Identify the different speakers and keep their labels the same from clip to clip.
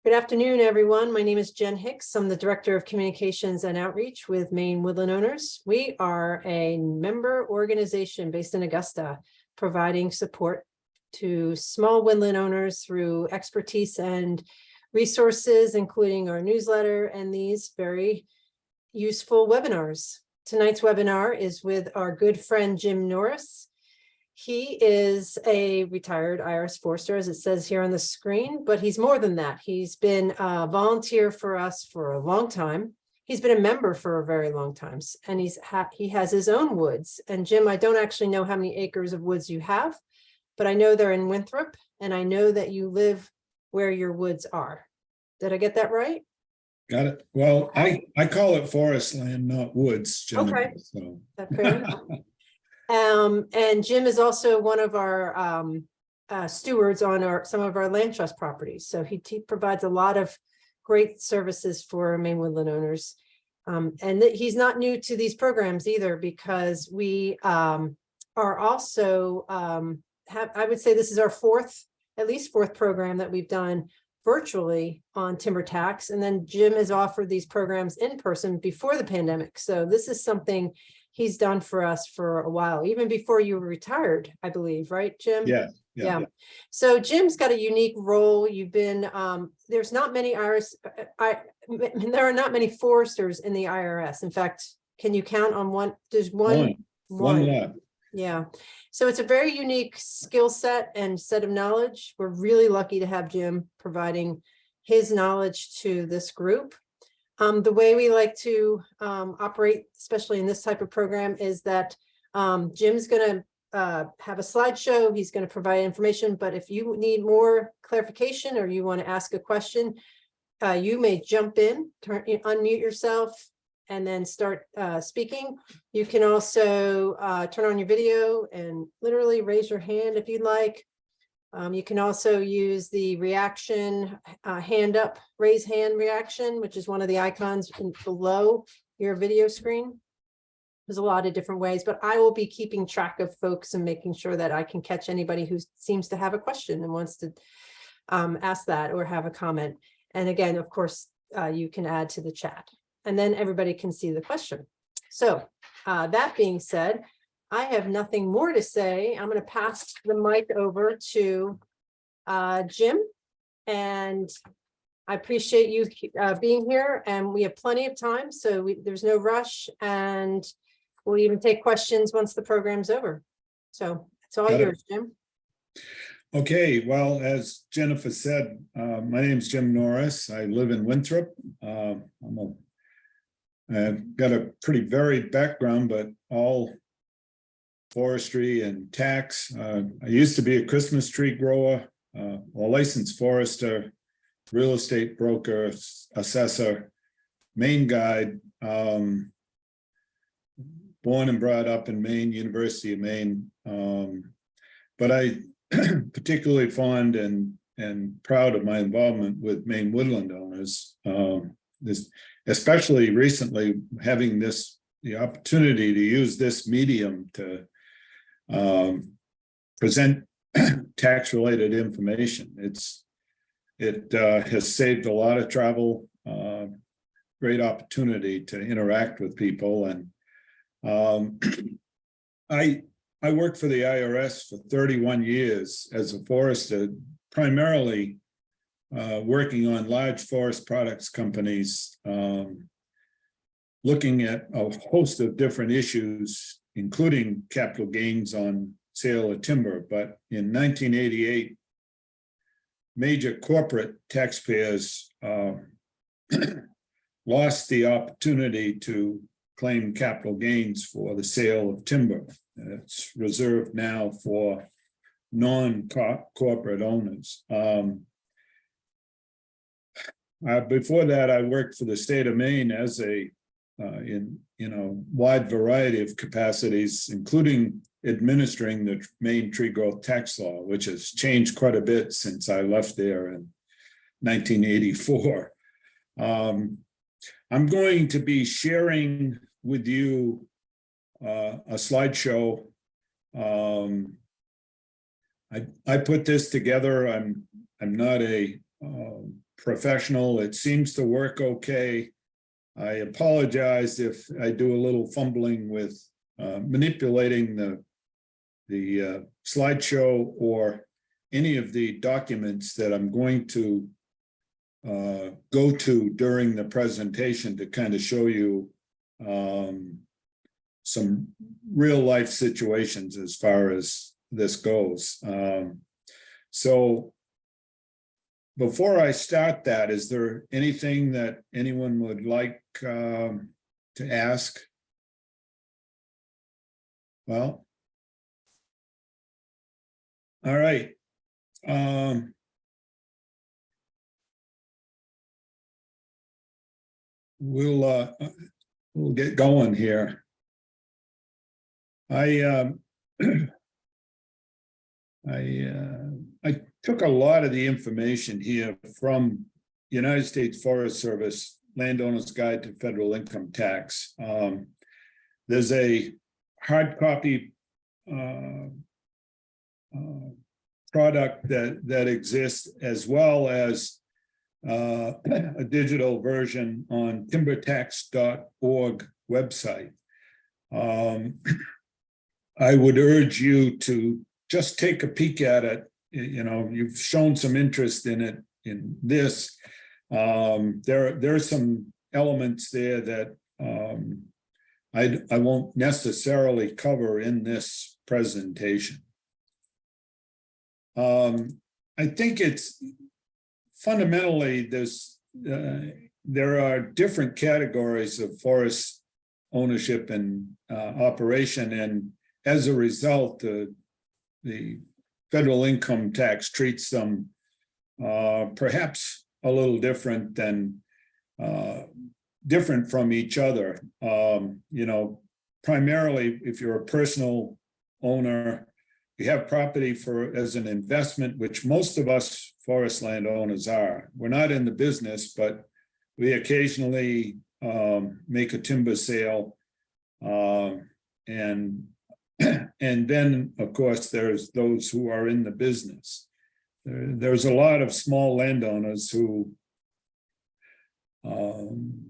Speaker 1: Good afternoon, everyone. My name is Jen Hicks. I'm the Director of Communications and Outreach with Maine Woodland Owners. We are a member organization based in Augusta, providing support to small woodland owners through expertise and resources, including our newsletter and these very useful webinars. Tonight's webinar is with our good friend, Jim Norris. He is a retired IRS Forester, as it says here on the screen, but he's more than that. He's been a volunteer for us for a long time. He's been a member for a very long time, and he has his own woods. And Jim, I don't actually know how many acres of woods you have, but I know they're in Winthrop, and I know that you live where your woods are. Did I get that right?
Speaker 2: Got it. Well, I call it forest land, not woods. Generally,
Speaker 1: okay,
Speaker 2: so.
Speaker 1: that's fair enough. And Jim is also one of our stewards on some of our land trust properties. So he provides a lot of great services for Maine woodland owners. And he's not new to these programs either, because we are also I would say this is our at least fourth program that we've done virtually on timber tax. And then Jim has offered these programs in person before the pandemic. So this is something he's done for us for a while, even before you were retired, I believe, right, Jim?
Speaker 2: Yeah.
Speaker 1: So Jim's got a unique role. You've been, there's not many there are not many foresters in the IRS. In fact, can you count on one? There's one
Speaker 2: left.
Speaker 1: Yeah. So it's a very unique skill set and set of knowledge. We're really lucky to have Jim providing his knowledge to this group. The way we like to operate, especially in this type of program, is that Jim's going to have a slideshow. He's going to provide information, but if you need more clarification or you want to ask a question, you may jump in, unmute yourself, and then start speaking. You can also turn on your video and literally raise your hand if you'd like. You can also use the reaction hand up, raise hand reaction, which is one of the icons below your video screen. There's a lot of different ways, but I will be keeping track of folks and making sure that I can catch anybody who seems to have a question and wants to ask that or have a comment. And again, of course, you can add to the chat, and then everybody can see the question. So that being said, I have nothing more to say. I'm going to pass the mic over to Jim, and I appreciate you being here, and we have plenty of time, so there's no rush, and we'll even take questions once the program's over. So it's all yours, Jim.
Speaker 2: Okay, well, as Jennifer said, my name is Jim Norris. I live in Winthrop. I've got a pretty varied background, but all forestry and tax. I used to be a Christmas tree grower, a licensed forester, real estate broker, assessor, Maine guide, born and brought up in Maine, University of Maine. But I particularly fond and proud of my involvement with Maine woodland owners. Especially recently, having the opportunity to use this medium to present tax-related information. It has saved a lot of travel, great opportunity to interact with people. And I worked for the IRS for 31 years as a forester, primarily working on large forest products companies, looking at a host of different issues, including capital gains on sale of timber. But in 1988, major corporate taxpayers lost the opportunity to claim capital gains for the sale of timber. It's reserved now for non-corporate owners. Before that, I worked for the state of Maine as in wide variety of capacities, including administering the Maine tree growth tax law, which has changed quite a bit since I left there in 1984. I'm going to be sharing with you a slideshow. I put this together. I'm not a professional. It seems to work okay. I apologize if I do a little fumbling with manipulating the slideshow or any of the documents that I'm going to go to during the presentation to kind of show you some real life situations as far as this goes. So before I start that, is there anything that anyone would like to ask? Well, all right. We'll get going here. I took a lot of the information here from United States Forest Service Landowner's Guide to Federal Income Tax. There's a hard copy product that exists, as well as a digital version on timbertax.org website. I would urge you to just take a peek at it. You know, you've shown some interest in it, in this. There are some elements there that I won't necessarily cover in this presentation. I think it's fundamentally there are different categories of forest ownership and operation, and as a result, the federal income tax treats them perhaps a little different from each other. You know, primarily, if you're a personal owner, you have property as an investment, which most of us forest landowners are. We're not in the business, but we occasionally make a timber sale. And then, of course, there's those who are in the business. There's a lot of small landowners who claim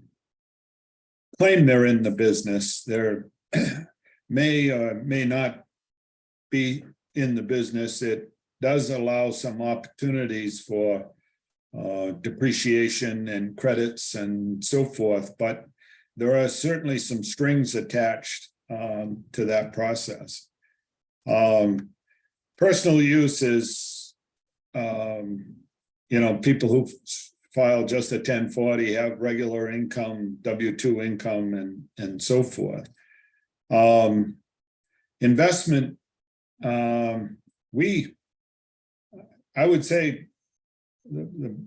Speaker 2: they're in the business. They're may or may not be in the business. It does allow some opportunities for depreciation and credits and so forth, but there are certainly some strings attached to that process. Personal use is, you know, people who file just a 1040 have regular income, W-2 income, and so forth. Investment, I would say the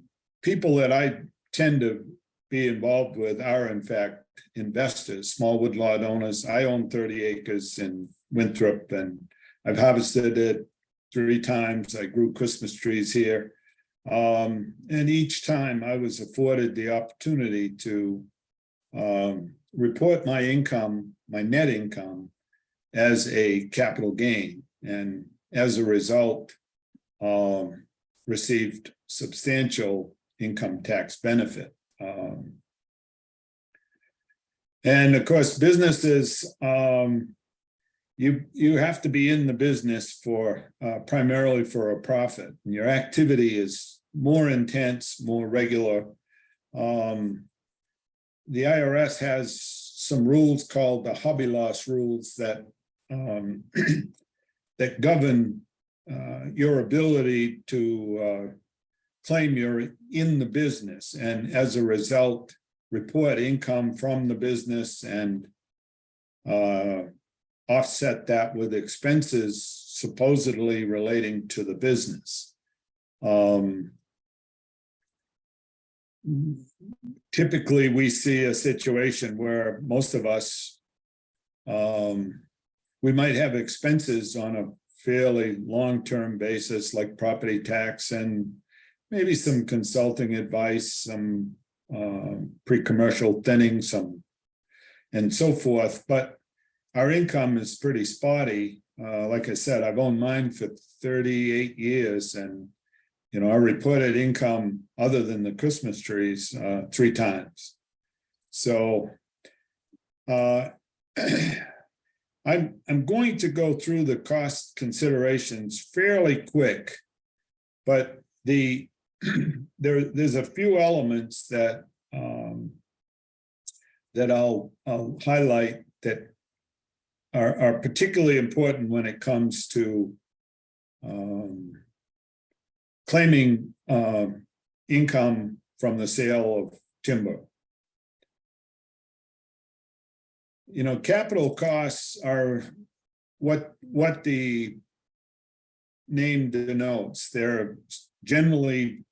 Speaker 2: people that I tend to be involved with are in fact investors, small woodlot owners. I own 30 acres in Winthrop, and I've harvested it 3 times. I grew Christmas trees here. And each time I was afforded the opportunity to report my income, my net income, as a capital gain, and as a result, received substantial income tax benefit. And of course, businesses, you have to be in the business for primarily for a profit. And your activity is more intense, more regular. The IRS has some rules called the hobby loss rules that that govern your ability to claim you're in the business, and as a result, report income from the business and offset that with expenses supposedly relating to the business. Typically, we see a situation where most of us, we might have expenses on a fairly long-term basis, like property tax and maybe some consulting advice, some pre-commercial thinning, and so forth. But our income is pretty spotty. Like I said, I've owned mine for 38 years, and I reported income other than the Christmas trees 3 times. So I'm going to go through the cost considerations fairly quick, but there's a few elements that that I'll highlight that are particularly important when it comes to claiming income from the sale of timber. Capital costs are what the name denotes. They're generally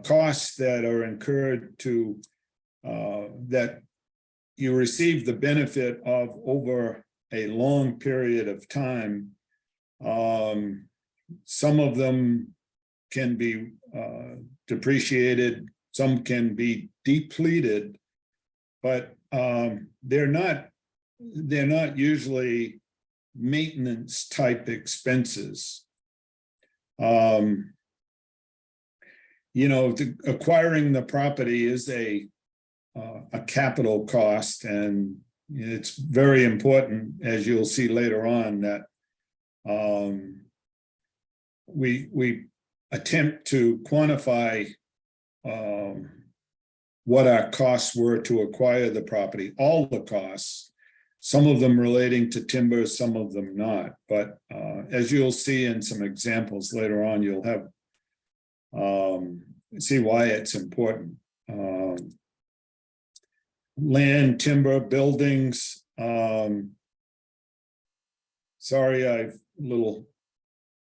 Speaker 2: costs that are incurred to that you receive the benefit of over a long period of time. Some of them can be depreciated, some can be depleted, but they're not usually maintenance type expenses. Acquiring the property is a capital cost, and it's very important, as you'll see later on, that we attempt to quantify what our costs were to acquire the property, all the costs, some of them relating to timber, some of them not. But as you'll see in some examples later on, you'll have see why it's important. Land, timber, buildings. Sorry, I'm a little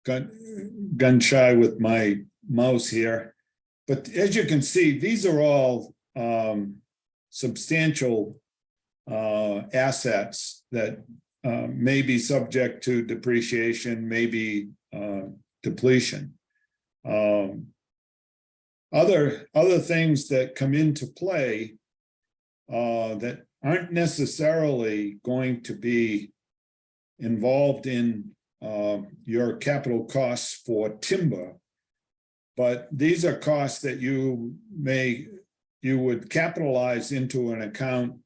Speaker 2: gun shy with my mouse here. But as you can see, these are all substantial assets that may be subject to depreciation, maybe depletion. Other things that come into play that aren't necessarily going to be involved in your capital costs for timber, but these are costs that you would capitalize into an account,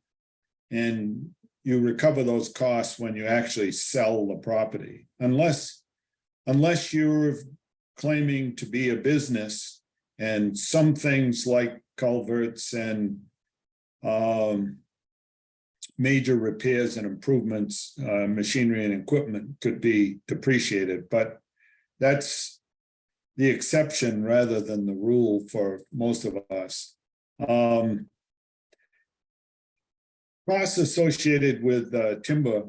Speaker 2: and you recover those costs when you actually sell the property, unless you're claiming to be a business, and some things like culverts and major repairs and improvements, machinery and equipment could be depreciated, but that's the exception rather than the rule for most of us. Costs associated with timber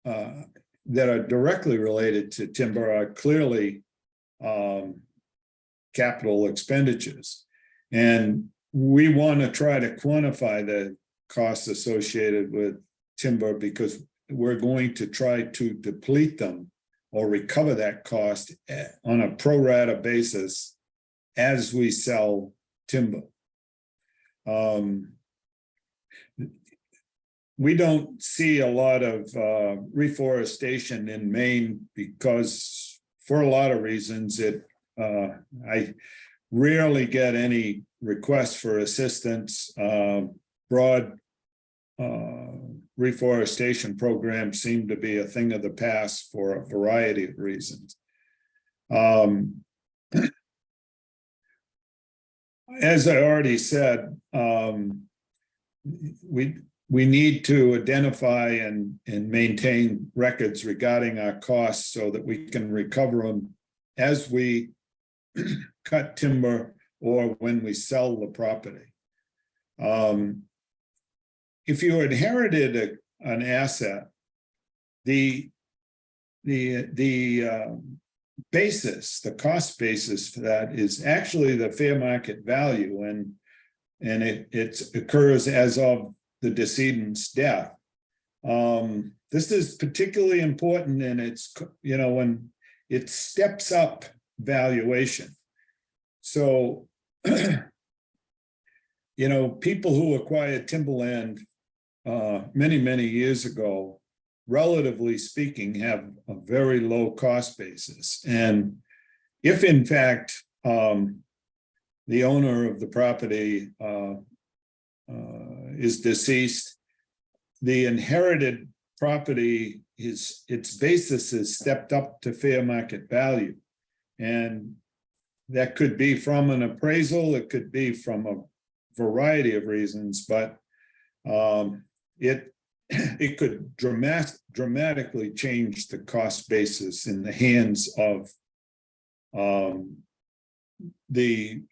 Speaker 2: that are directly related to timber are clearly capital expenditures, and we want to try to quantify the costs associated with timber because we're going to try to deplete them or recover that cost on a pro rata basis as we sell timber. We don't see a lot of reforestation in Maine because, for a lot of reasons, I rarely get any requests for assistance. Broad reforestation programs seem to be a thing of the past for a variety of reasons. As I already said, we need to identify and maintain records regarding our costs so that we can recover them as we cut timber or when we sell the property. If you inherited an asset, the basis, the cost basis for that is actually the fair market value, and it occurs as of the decedent's death. This is particularly important, and it's when it steps up valuation. So people who acquired timberland many years ago, relatively speaking, have a very low cost basis, and if in fact the owner of the property is deceased, the inherited property its basis is stepped up to fair market value. And that could be from an appraisal, it could be from a variety of reasons, but it could dramatically change the cost basis in the hands of the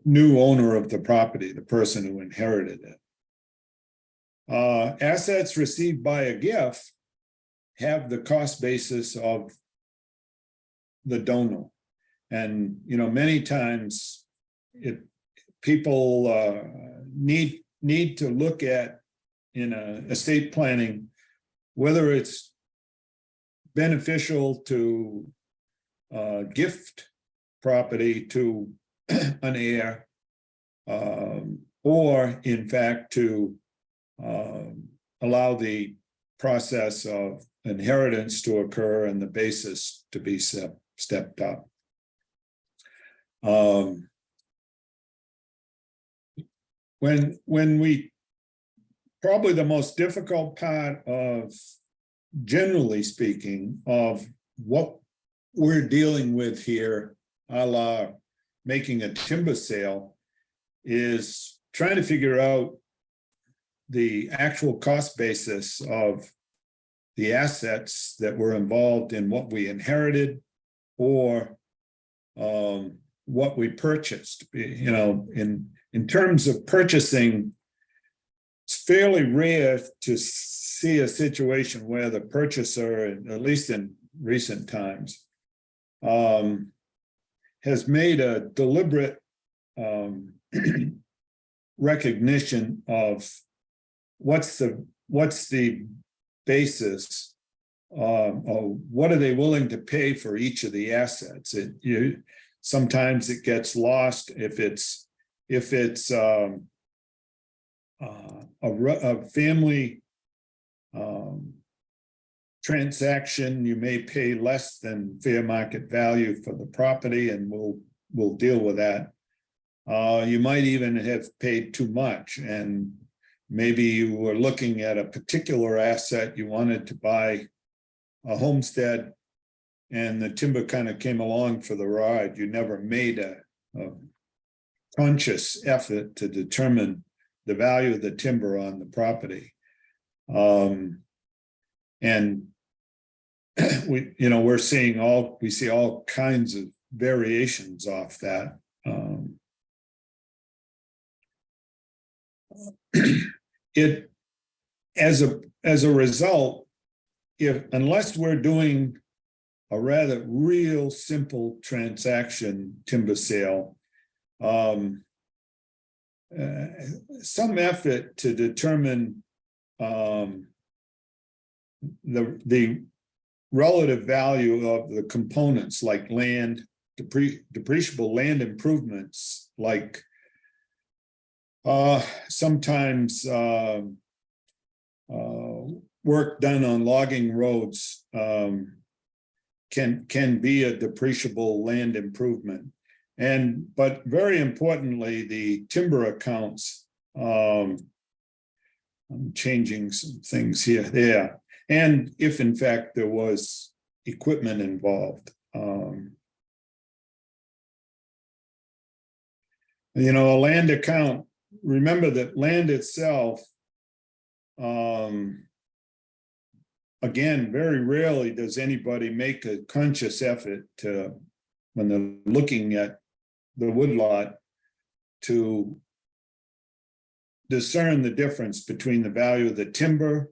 Speaker 2: new owner of the property, the person who inherited it. Assets received by a gift have the cost basis of the donor. And, many times people need to look at in estate planning, whether it's beneficial to gift property to an heir, or in fact to allow the process of inheritance to occur and the basis to be stepped up. When we, probably the most difficult part of, generally speaking, of what we're dealing with here, a la making a timber sale, is trying to figure out the actual cost basis of the assets that were involved in what we inherited or what we purchased. In terms of purchasing, it's fairly rare to see a situation where the purchaser, at least in recent times, has made a deliberate recognition of what's the basis, or what are they willing to pay for each of the assets. Sometimes it gets lost if it's a family transaction. You may pay less than fair market value for the property, and we'll deal with that. You might even have paid too much, and maybe you were looking at a particular asset. You wanted to buy a homestead, and the timber kind of came along for the ride. You never made a conscious effort to determine the value of the timber on the property. And we see all kinds of variations off that. As a result, unless we're doing a rather real simple transaction timber sale, some effort to determine the relative value of the components, like land, depreciable land improvements, like sometimes work done on logging roads can be a depreciable land improvement. But very importantly, the timber accounts, I'm changing some things here, there. And if in fact there was equipment involved. A land account, remember that land itself, again, very rarely does anybody make a conscious effort to, when they're looking at the woodlot, to discern the difference between the value of the timber,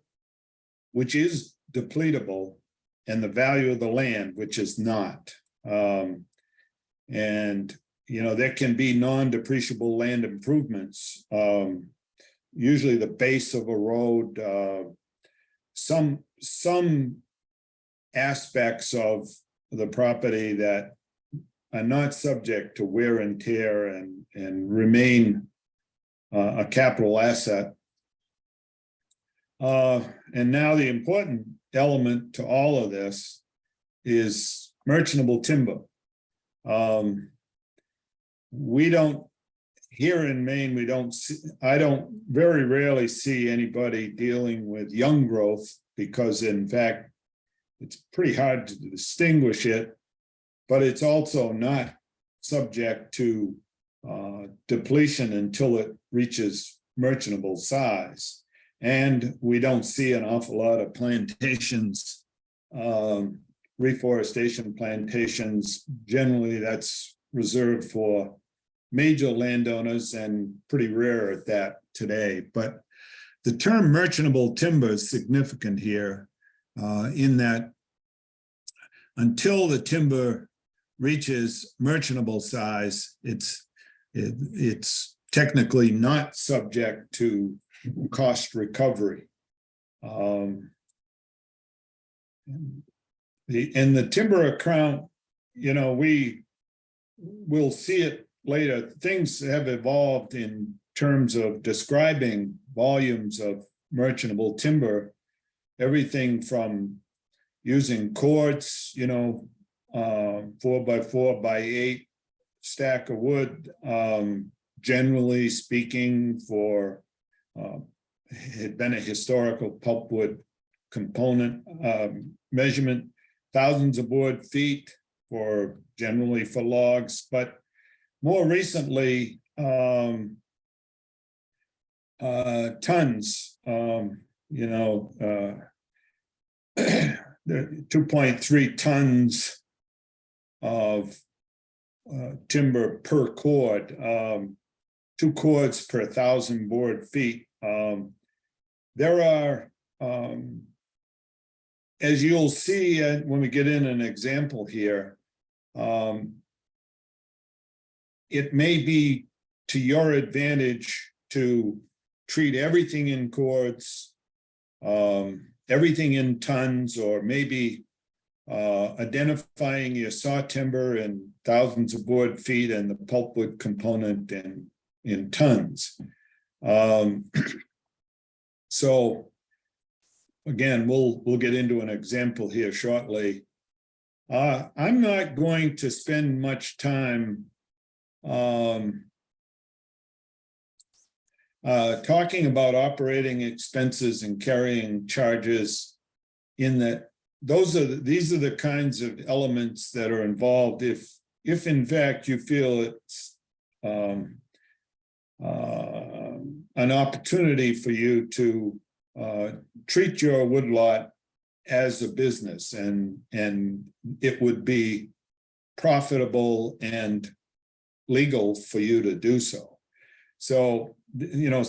Speaker 2: which is depletable, and the value of the land, which is not. There can be non-depreciable land improvements. Usually the base of a road, some aspects of the property that are not subject to wear and tear and remain a capital asset. And now the important element to all of this is merchantable timber. We don't, here in Maine, we don't see, I don't very rarely see anybody dealing with young growth, because in fact, it's pretty hard to distinguish it, but it's also not subject to depletion until it reaches merchantable size. And we don't see an awful lot of plantations, reforestation plantations. Generally, that's reserved for major landowners and pretty rare at that today. But the term merchantable timber is significant here, in that until the timber reaches merchantable size, it's technically not subject to cost recovery. In the timber account, you know, we will see it later. Things have evolved in terms of describing volumes of merchantable timber, everything from using cords, you know, 4 by 4 by 8 stack of wood, generally speaking, for had been a historical pulpwood component measurement, thousands of board feet for generally for logs, but more recently tons, you know, 2.3 tons of timber per cord, 2 cords per 1,000 board feet. There are, as you'll see when we get in an example here, it may be to your advantage to treat everything in cords, everything in tons, or maybe identifying your saw timber in thousands of board feet and the pulpwood component in tons. So again, we'll get into an example here shortly. I'm not going to spend much time talking about operating expenses and carrying charges, in that these are the kinds of elements that are involved if in fact you feel it's an opportunity for you to treat your woodlot as a business, and it would be profitable and legal for you to do so. So, you know,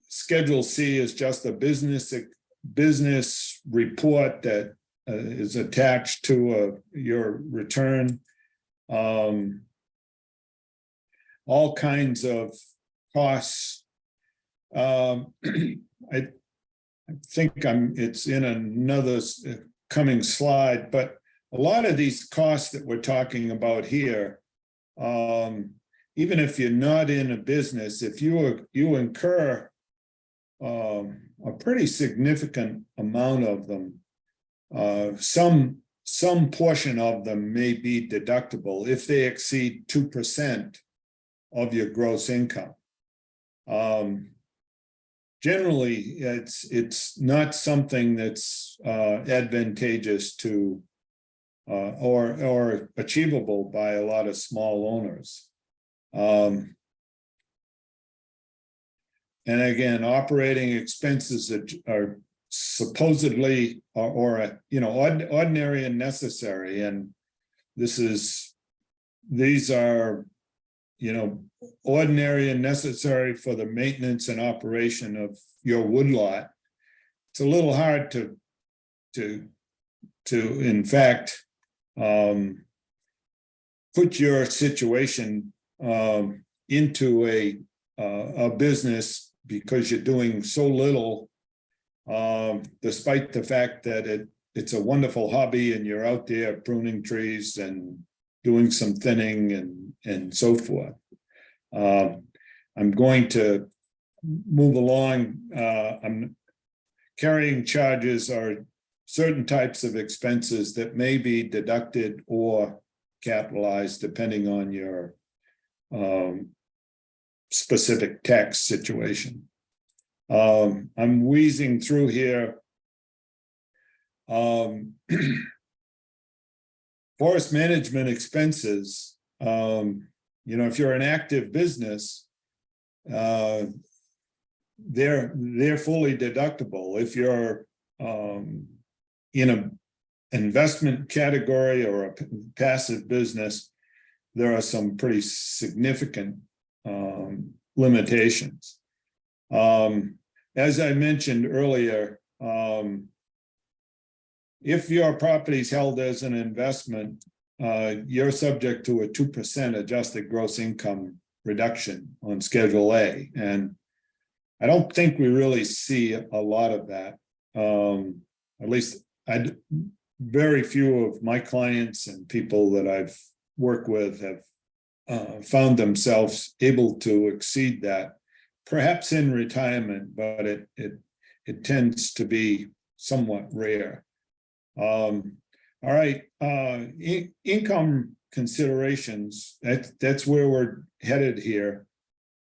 Speaker 2: Schedule C is just a business report that is attached to your return. All kinds of costs. I think it's in another coming slide, but a lot of these costs that we're talking about here, even if you're not in a business, if you incur a pretty significant amount of them, some portion of them may be deductible if they exceed 2% of your gross income. Generally, it's not something that's advantageous to or achievable by a lot of small owners. And again, operating expenses that are supposedly or you know, ordinary and necessary, and these are, you know, ordinary and necessary for the maintenance and operation of your woodlot. It's a little hard to in fact put your situation into a business, because you're doing so little, despite the fact that it's a wonderful hobby and you're out there pruning trees and doing some thinning and so forth. I'm going to move along. Carrying charges are certain types of expenses that may be deducted or capitalized depending on your specific tax situation. I'm wheezing through here. Forest management expenses, if you're an active business, they're fully deductible. If you're in an investment category or a passive business, there are some pretty significant limitations. As I mentioned earlier, if your property is held as an investment, you're subject to a 2% adjusted gross income reduction on Schedule A. And I don't think we really see a lot of that. At least very few of my clients and people that I've worked with have found themselves able to exceed that, perhaps in retirement, but it tends to be somewhat rare. All right, income considerations, that's where we're headed here.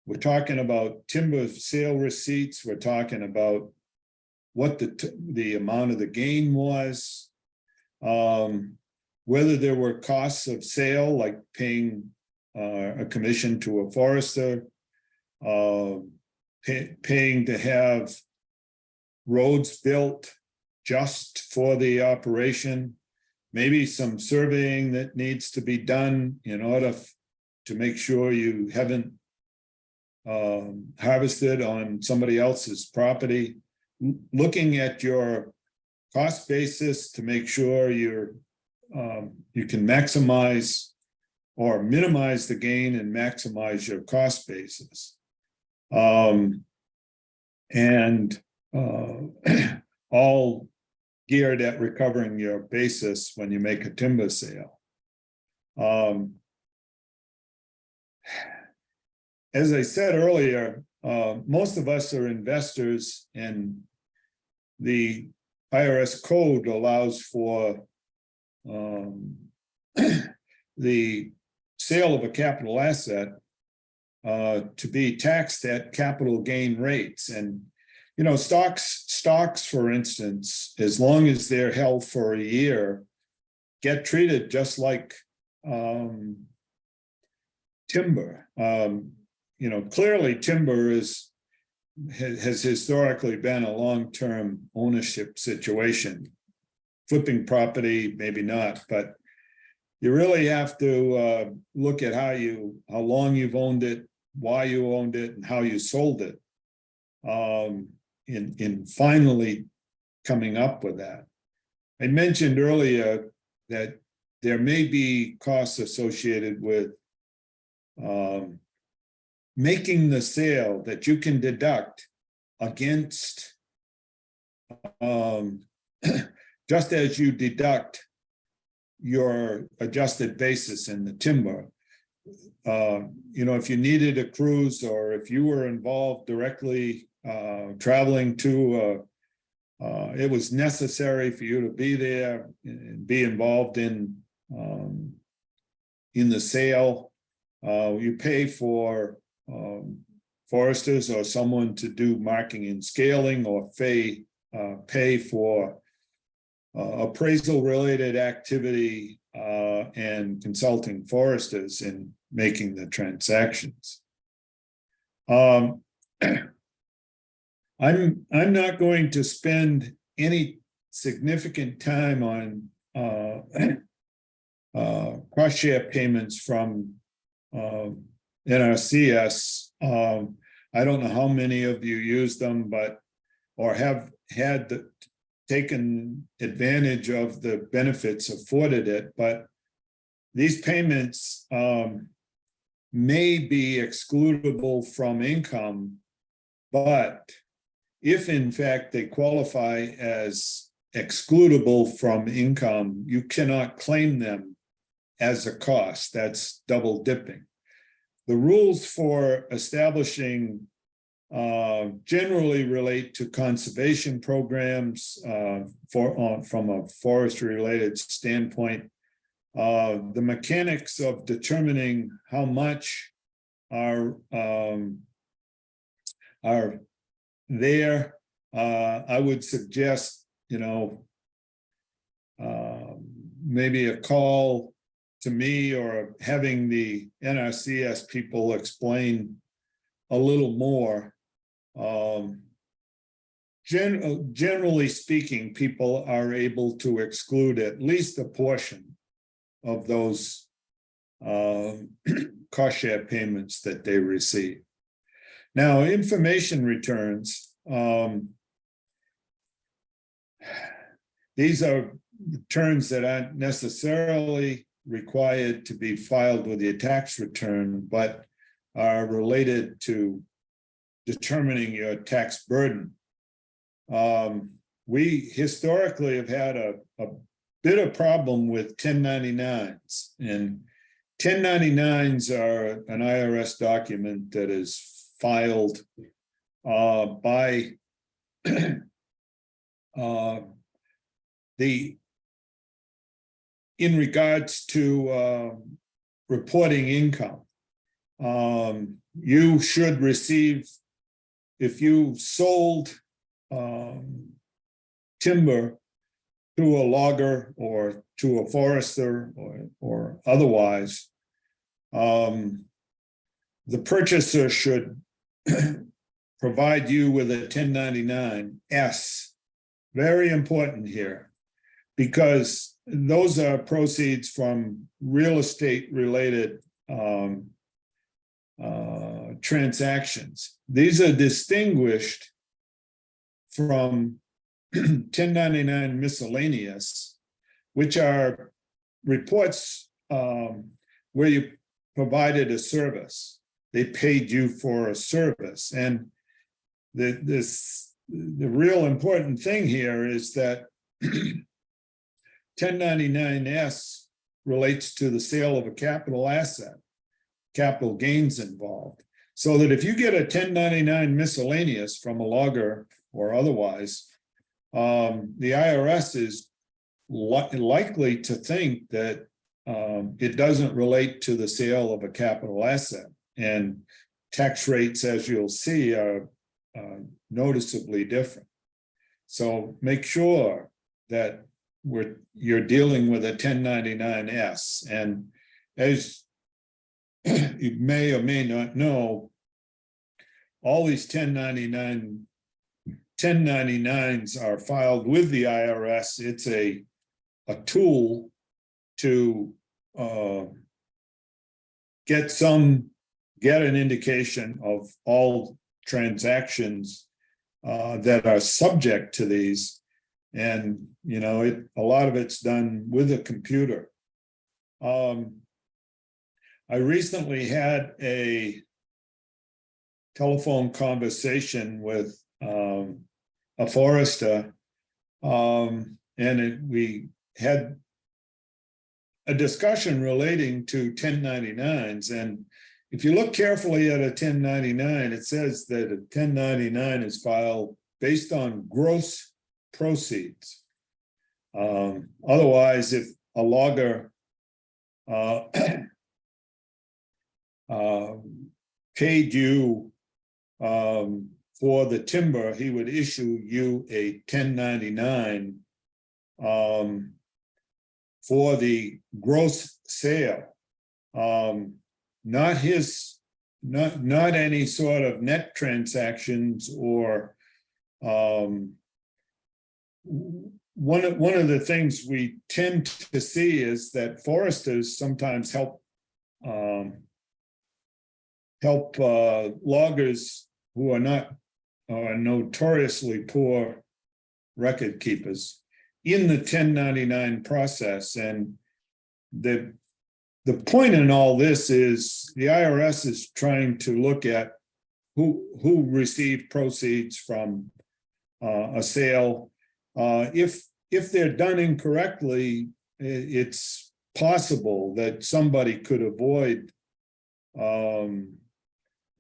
Speaker 2: We're talking about timber sale receipts. We're talking about what the amount of the gain was, whether there were costs of sale, like paying a commission to a forester, paying to have roads built just for the operation, maybe some surveying that needs to be done in order to make sure you haven't harvested on somebody else's property, looking at your cost basis to make sure you can maximize or minimize the gain and maximize your cost basis. And all geared at recovering your basis when you make a timber sale. As I said earlier, most of us are investors, and the IRS code allows for the sale of a capital asset to be taxed at capital gain rates. And stocks, for instance, as long as they're held for a year, get treated just like timber. Clearly timber has historically been a long-term ownership situation. Flipping property, maybe not, but you really have to look at how long you've owned it, why you owned it, and how you sold it. In finally coming up with that. I mentioned earlier that there may be costs associated with making the sale that you can deduct against, just as you deduct your adjusted basis in the timber. If you needed a cruise, or if you were involved directly traveling to, it was necessary for you to be there and be involved in the sale. You pay for foresters or someone to do marking and scaling, or pay for appraisal related activity and consulting foresters in making the transactions. I'm not going to spend any significant time on cross share payments from NRCS. I don't know how many of you use them, or have taken advantage of the benefits afforded it, but these payments may be excludable from income, but if in fact they qualify as excludable from income, you cannot claim them as a cost. That's double dipping. The rules for establishing generally relate to conservation programs from a forestry related standpoint. The mechanics of determining how much are there. I would suggest, maybe a call to me or having the NRCS people explain a little more. Generally speaking, people are able to exclude at least a portion of those cost share payments that they receive. Now, information returns. These are returns that aren't necessarily required to be filed with your tax return, but are related to determining your tax burden. We historically have had a bit of problem with 1099s, and 1099s are an IRS document that is filed by in regards to reporting income. You should receive, if you sold timber to a logger or to a forester or otherwise, the purchaser should provide you with a 1099-S. Very important here, because those are proceeds from real estate related transactions. These are distinguished from 1099 miscellaneous, which are reports where you provided a service. They paid you for a service. And the real important thing here is that 1099-S relates to the sale of a capital asset, capital gains involved. So that if you get a 1099 miscellaneous from a logger or otherwise, the IRS is likely to think that it doesn't relate to the sale of a capital asset. And tax rates, as you'll see, are noticeably different. So make sure that you're dealing with a 1099-S. And as you may or may not know, all these 1099s are filed with the IRS. It's a tool to get an indication of all transactions that are subject to these. And, a lot of it's done with a computer. I recently had a telephone conversation with a forester, and we had a discussion relating to 1099s. And if you look carefully at a 1099, it says that a 1099 is filed based on gross proceeds. Otherwise, if a logger paid you for the timber, he would issue you a 1099 for the gross sale, not any sort of net transactions or one of the things we tend to see is that foresters sometimes help loggers who are notoriously poor record keepers in the 1099 process. And the point in all this is the IRS is trying to look at who received proceeds from a sale. If they're done incorrectly, it's possible that somebody could avoid, the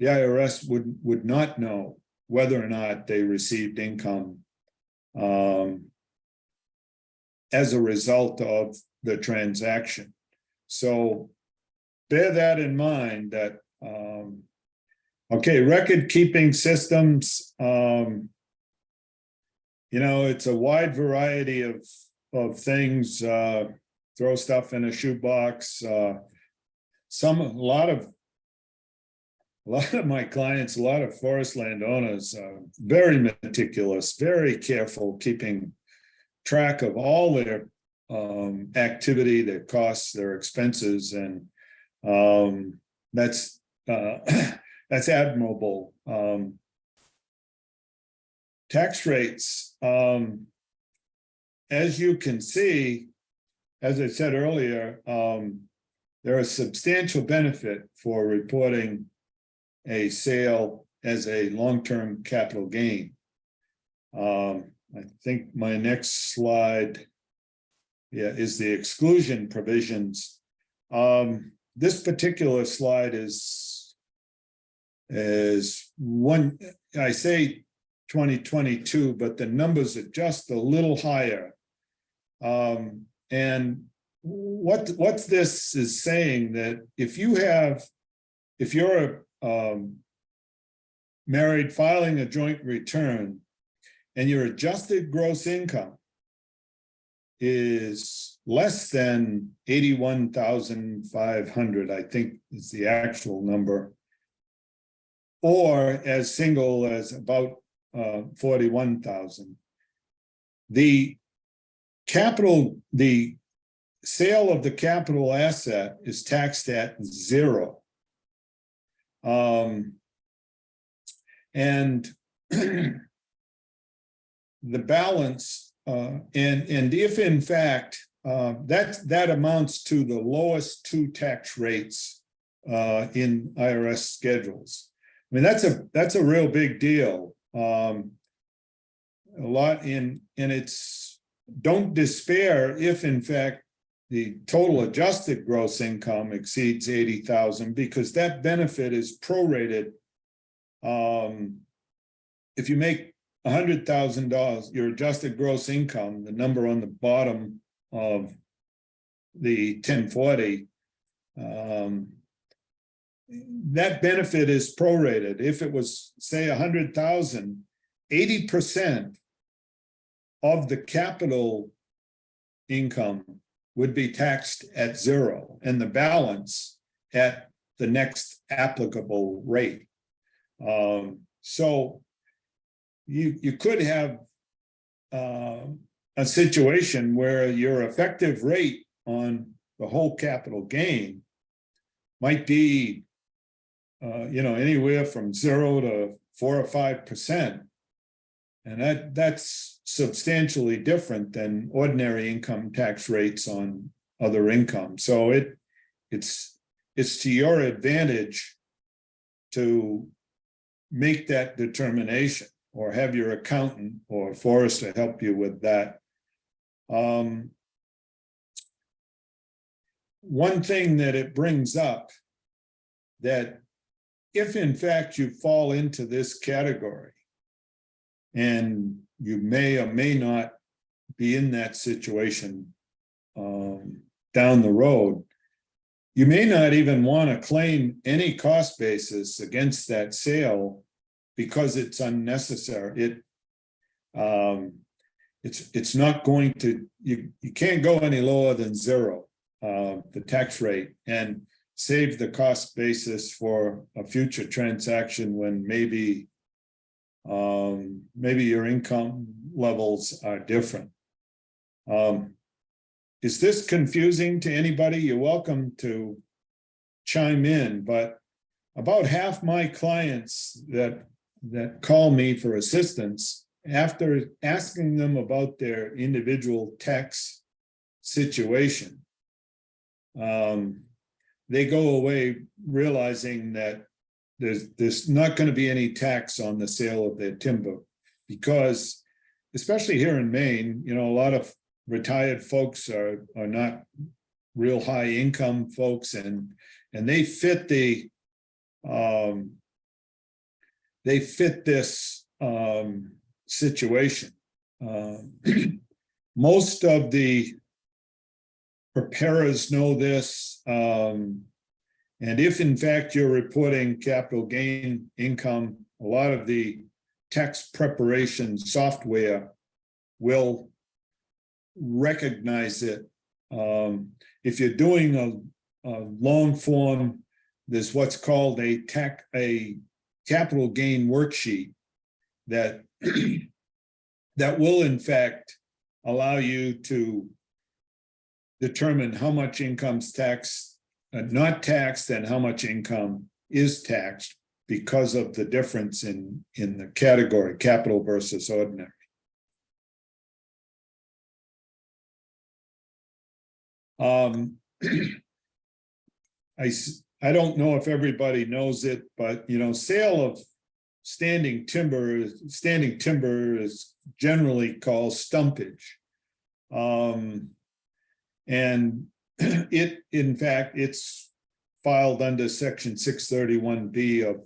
Speaker 2: IRS would not know whether or not they received income as a result of the transaction. So bear that in mind that, okay, record keeping systems, it's a wide variety of things, throw stuff in a shoebox. A lot of my clients, a lot of forest landowners are very meticulous, very careful, keeping track of all their activity, their costs, their expenses, and that's that's admirable. Tax rates, as you can see, as I said earlier, there is substantial benefit for reporting a sale as a long-term capital gain. I think my next slide, is the exclusion provisions. This particular slide is one, I say 2022, but the numbers are just a little higher. And what this is saying, that if you're married filing a joint return and your adjusted gross income is less than 81,500, I think is the actual number, or as single as about 41,000, the sale of the capital asset is taxed at 0. And the balance, and if in fact that amounts to the lowest 2 tax rates in IRS schedules. I mean, that's a real big deal. A lot and it's, don't despair if in fact the total adjusted gross income exceeds 80,000, because that benefit is prorated. If you make $100,000, your adjusted gross income, the number on the bottom of the 1040, that benefit is prorated. If it was, say, 100,000, 80% of the capital income would be taxed at 0, and the balance at the next applicable rate. So you could have a situation where your effective rate on the whole capital gain might be anywhere from 0 to 4 or 5%. And that's substantially different than ordinary income tax rates on other income. So it's to your advantage to make that determination, or have your accountant or forester help you with that. One thing that it brings up, that if in fact you fall into this category, and you may or may not be in that situation down the road, you may not even want to claim any cost basis against that sale because it's unnecessary. It's not going to, you can't go any lower than 0, the tax rate, and save the cost basis for a future transaction when maybe your income levels are different. Is this confusing to anybody? You're welcome to chime in, but about half my clients that call me for assistance, after asking them about their individual tax situation, they go away realizing that there's not going to be any tax on the sale of their timber, because especially here in Maine, a lot of retired folks are not real high income folks, and they fit this situation. Most of the preparers know this. And if in fact you're reporting capital gain income, a lot of the tax preparation software will recognize it. If you're doing a long form, there's what's called a capital gain worksheet that that will in fact allow you to determine how much income's taxed, not taxed, and how much income is taxed because of the difference in the category, capital versus ordinary. I don't know if everybody knows it, but sale of standing timber is generally called stumpage. And it, in fact, it's filed under section 631B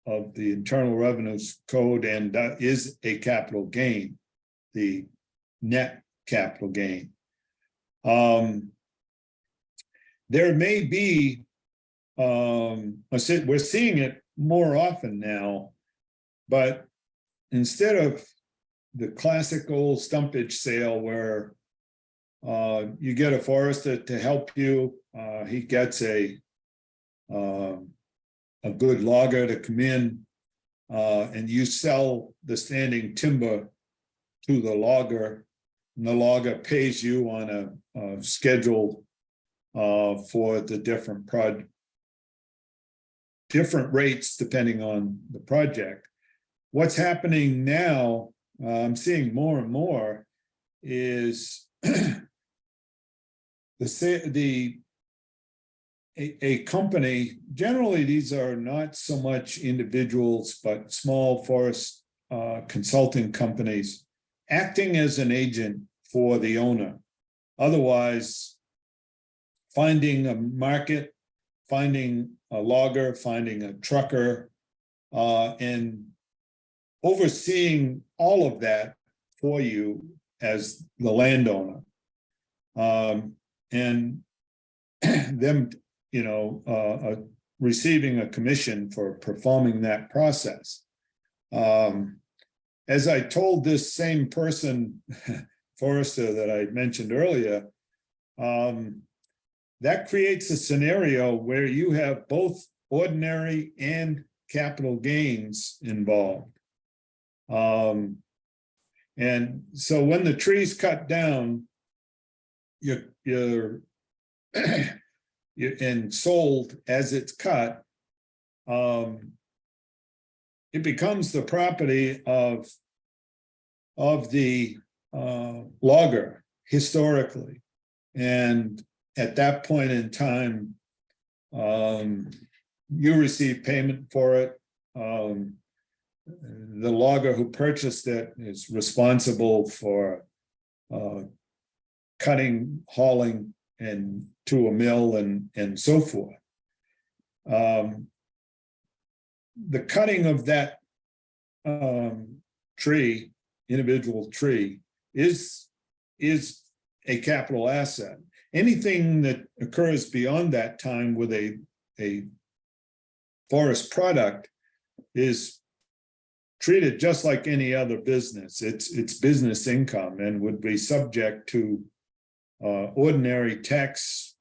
Speaker 2: of the Internal Revenues Code, and is a capital gain, the net capital gain. There may be, we're seeing it more often now, but instead of the classic old stumpage sale where you get a forester to help you, he gets a good logger to come in, and you sell the standing timber to the logger, and the logger pays you on a schedule for the different rates depending on the project. What's happening now, I'm seeing more and more, is a company, generally these are not so much individuals, but small forest consulting companies, acting as an agent for the owner. Otherwise, finding a market, finding a logger, finding a trucker, and overseeing all of that for you as the landowner. And them, receiving a commission for performing that process. As I told this same person, Forester, that I mentioned earlier, that creates a scenario where you have both ordinary and capital gains involved. And so when the tree's cut down, you're and sold as it's cut, it becomes the property of the logger historically. And at that point in time, you receive payment for it. The logger who purchased it is responsible for cutting, hauling, and to a mill and so forth. The cutting of that tree, individual tree, is a capital asset. Anything that occurs beyond that time with a forest product is treated just like any other business. It's business income and would be subject to ordinary tax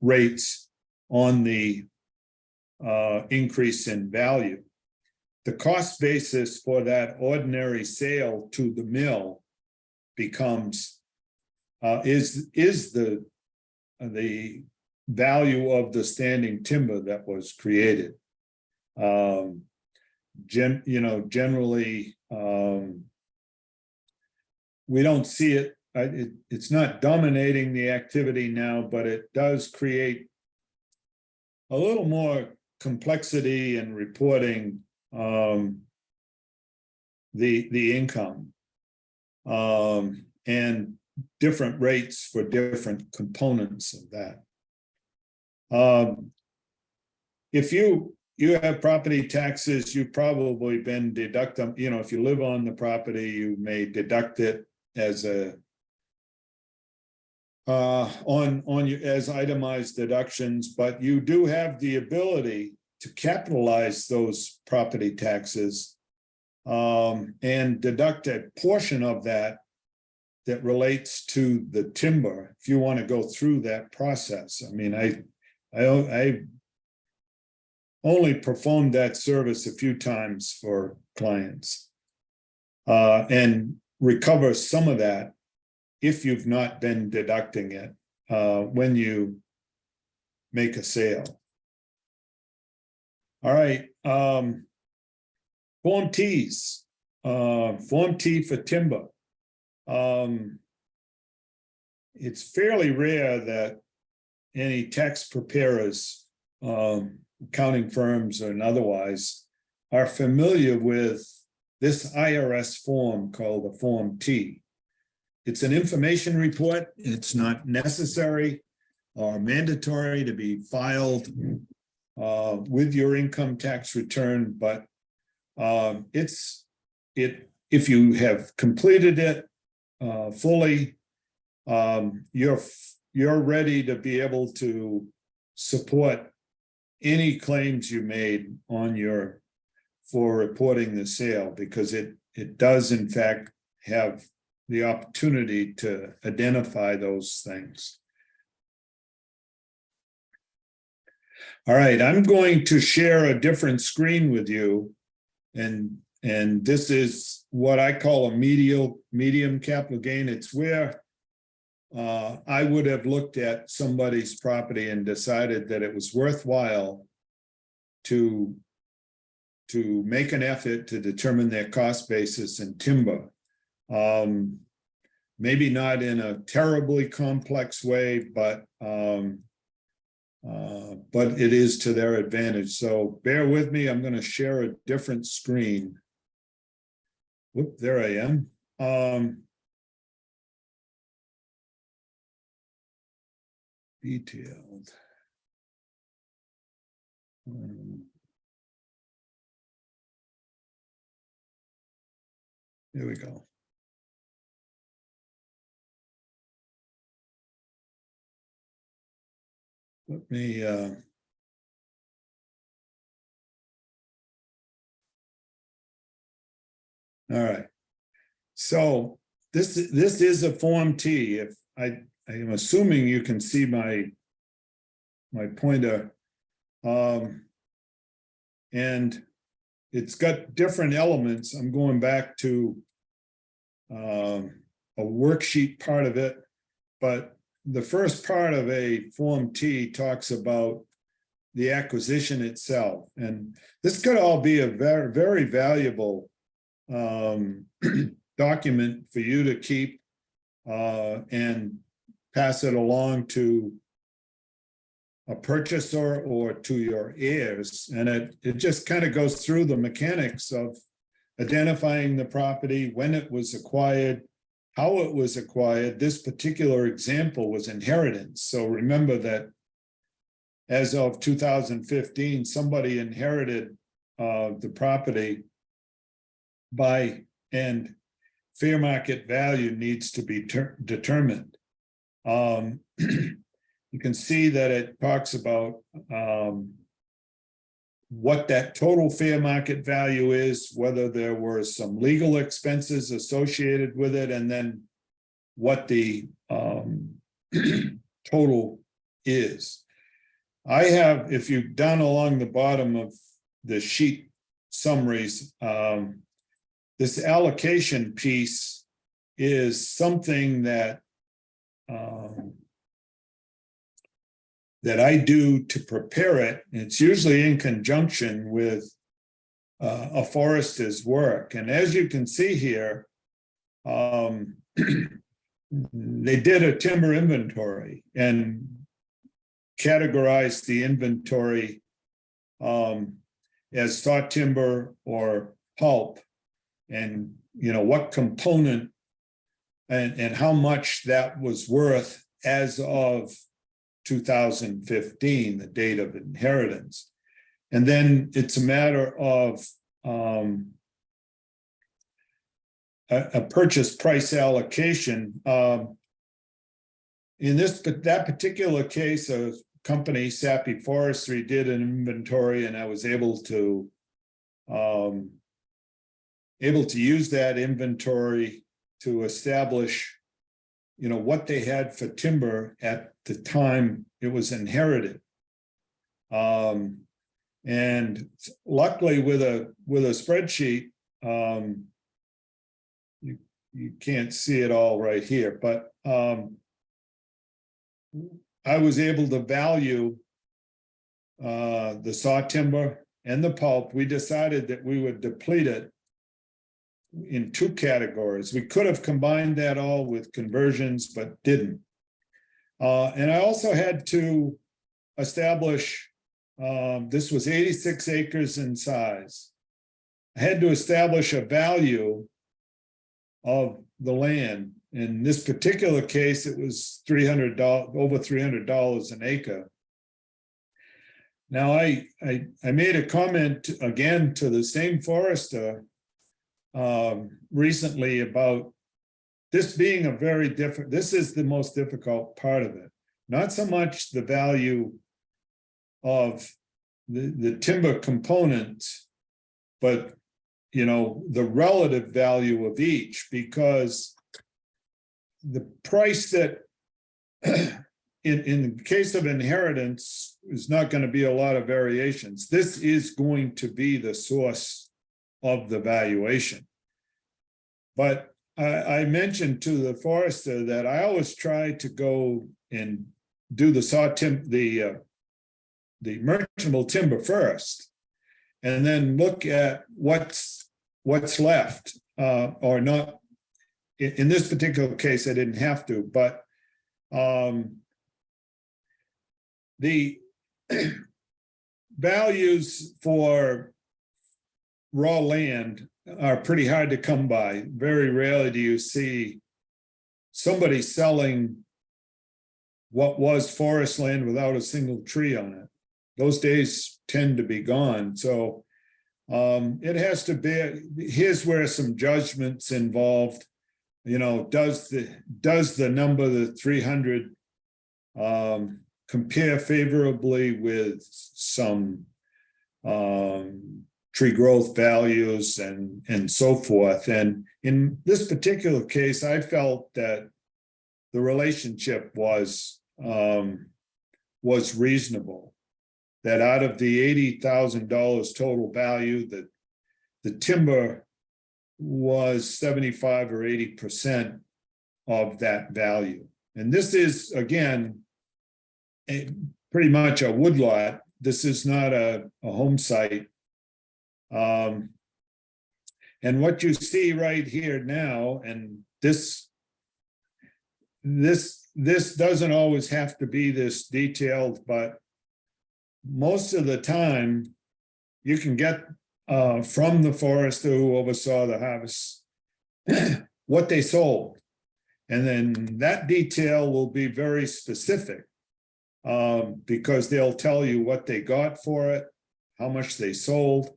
Speaker 2: rates on the increase in value. The cost basis for that ordinary sale to the mill becomes is the value of the standing timber that was created. Generally, we don't see it. It's not dominating the activity now, but it does create a little more complexity in reporting the income and different rates for different components of that. If you have property taxes, you've probably been deducting, if you live on the property, you may deduct it as on you as itemized deductions, but you do have the ability to capitalize those property taxes and deduct a portion of that relates to the timber, if you want to go through that process. I mean, I only performed that service a few times for clients and recover some of that if you've not been deducting it when you make a sale. All right, Form Ts, Form T for timber. It's fairly rare that any tax preparers, accounting firms and otherwise, are familiar with this IRS form called the Form T. It's an information report. It's not necessary or mandatory to be filed with your income tax return, but if you have completed it fully, you're ready to be able to support any claims you made on for reporting the sale, because it does in fact have the opportunity to identify those things. All right, I'm going to share a different screen with you, and this is what I call a medium capital gain. It's where I would have looked at somebody's property and decided that it was worthwhile to make an effort to determine their cost basis in timber. Maybe not in a terribly complex way, but it is to their advantage. So bear with me. I'm going to share a different screen. Whoop, there I am. Detailed. Here we go. Let me all right. So this is a Form T. If I am assuming you can see my pointer, and it's got different elements. I'm going back to a worksheet part of it, but the first part of a Form T talks about the acquisition itself, and this could all be a very, very valuable document for you to keep and pass it along to a purchaser or to your heirs. And it just kind of goes through the mechanics of identifying the property, when it was acquired, how it was acquired. This particular example was inheritance. So remember that as of 2015, somebody inherited the property and fair market value needs to be determined. You can see that it talks about what that total fair market value is, whether there were some legal expenses associated with it, and then what the total is. I have, if you've done along the bottom of the sheet summaries, this allocation piece is something that that I do to prepare it. It's usually in conjunction with a forester's work. And as you can see here, they did a timber inventory and categorized the inventory as saw timber or pulp, and what component and how much that was worth as of 2015, the date of inheritance. And then it's a matter of a purchase price allocation. in that particular case, a company, Sappy Forestry, did an inventory, and I was able to use that inventory to establish, what they had for timber at the time it was inherited. And luckily with a spreadsheet, you can't see it all right here, but I was able to value the saw timber and the pulp. We decided that we would deplete it in two categories. We could have combined that all with conversions, but didn't. And I also had to establish, this was 86 acres in size. I had to establish a value of the land. In this particular case, it was $300, over $300 an acre. Now, I made a comment again to the same forester recently about this being this is the most difficult part of it. Not so much the value of the timber components, but the relative value of each, because the price that in the case of inheritance is not going to be a lot of variations. This is going to be the source of the valuation. But I mentioned to the forester that I always try to go and do the merchantable timber first, and then look at what's left, or not. In this particular case, I didn't have to, but the values for raw land are pretty hard to come by. Very rarely do you see somebody selling what was forest land without a single tree on it. Those days tend to be gone. So it has to be, here's where some judgment's involved. Does the number, the 300, compare favorably with some tree growth values and so forth? And in this particular case, I felt that the relationship was reasonable. That out of the $80,000 total value, that the timber was 75 or 80% of that value. And this is, again, pretty much a woodlot. This is not a home site. And what you see right here now, and this doesn't always have to be this detailed, but most of the time you can get from the forester who oversaw the harvest what they sold. And then that detail will be very specific, because they'll tell you what they got for it, how much they sold.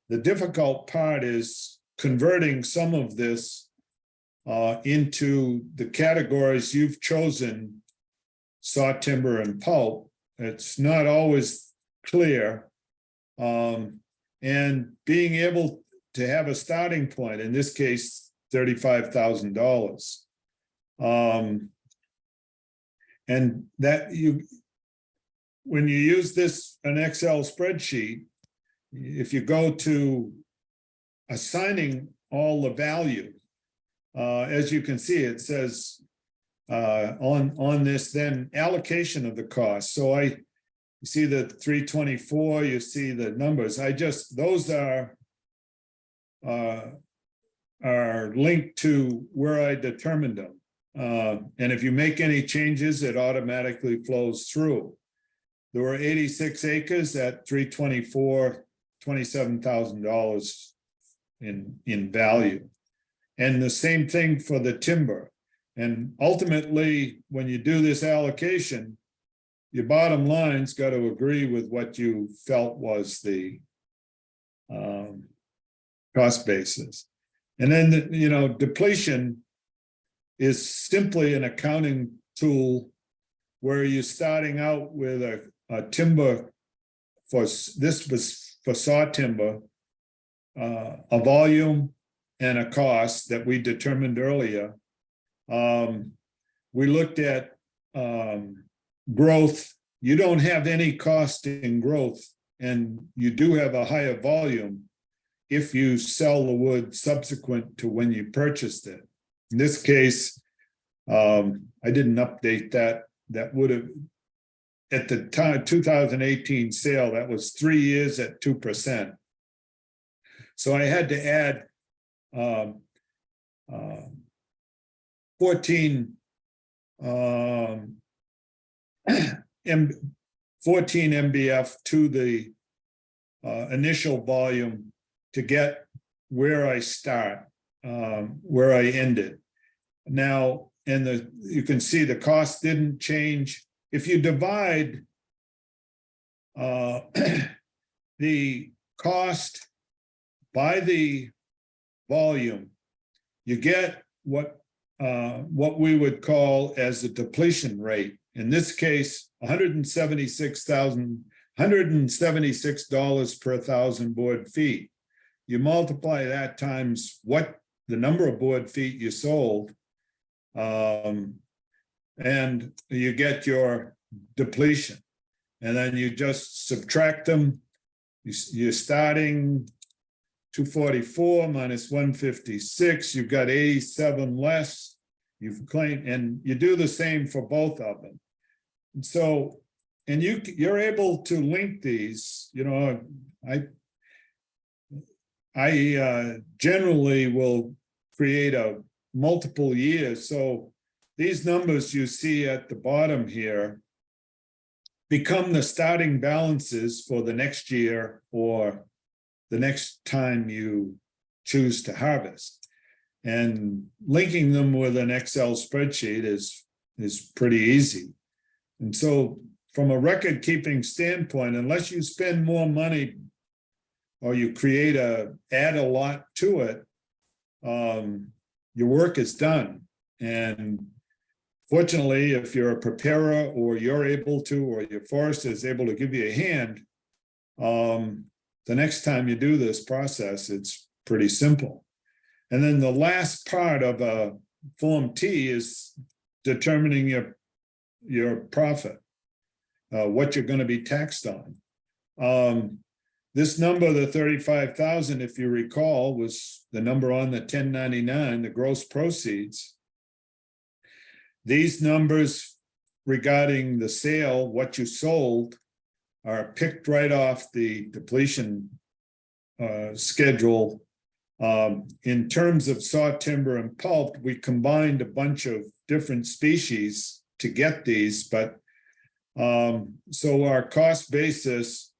Speaker 2: The difficult part is converting some of this into the categories you've chosen, saw timber and pulp. It's not always clear. And being able to have a starting point, in this case, $35,000. And that when you use an Excel spreadsheet, if you go to assigning all the value, as you can see, it says on this then allocation of the cost. So you see the 324, you see the numbers. Those are linked to where I determined them. And if you make any changes, it automatically flows through. There were 86 acres at 324, $27,000 in value. And the same thing for the timber. And ultimately, when you do this allocation, your bottom line's got to agree with what you felt was the cost basis. And then, depletion is simply an accounting tool where you're starting out with a timber this was for saw timber, a volume and a cost that we determined earlier. We looked at growth. You don't have any cost in growth, and you do have a higher volume if you sell the wood subsequent to when you purchased it. In this case, I didn't update that. That would have, at the time, 2018 sale, that was 3 years at 2%. So I had to add 14 MBF to the initial volume to get where I start, where I ended. Now, and you can see the cost didn't change. If you divide the cost by the volume, you get what we would call as a depletion rate. In this case, $176 per 1,000 board feet. You multiply that times what the number of board feet you sold, and you get your depletion. And then you just subtract them. You're starting 244 minus 156, you've got 87 less. You've claimed, and you do the same for both of them. And so, and you're able to link these, you know, I generally will create a multiple years. So these numbers you see at the bottom here become the starting balances for the next year or the next time you choose to harvest. And linking them with an Excel spreadsheet is pretty easy. And so from a record keeping standpoint, unless you spend more money or you add a lot to it, your work is done. And fortunately, if you're a preparer or you're able to, or your forester is able to give you a hand, the next time you do this process, it's pretty simple. And then the last part of a Form T is determining your profit, what you're going to be taxed on. This number, the 35,000, if you recall, was the number on the 1099, the gross proceeds. These numbers regarding the sale, what you sold, are picked right off the depletion schedule. In terms of saw timber and pulp, we combined a bunch of different species to get these, but so our cost basis,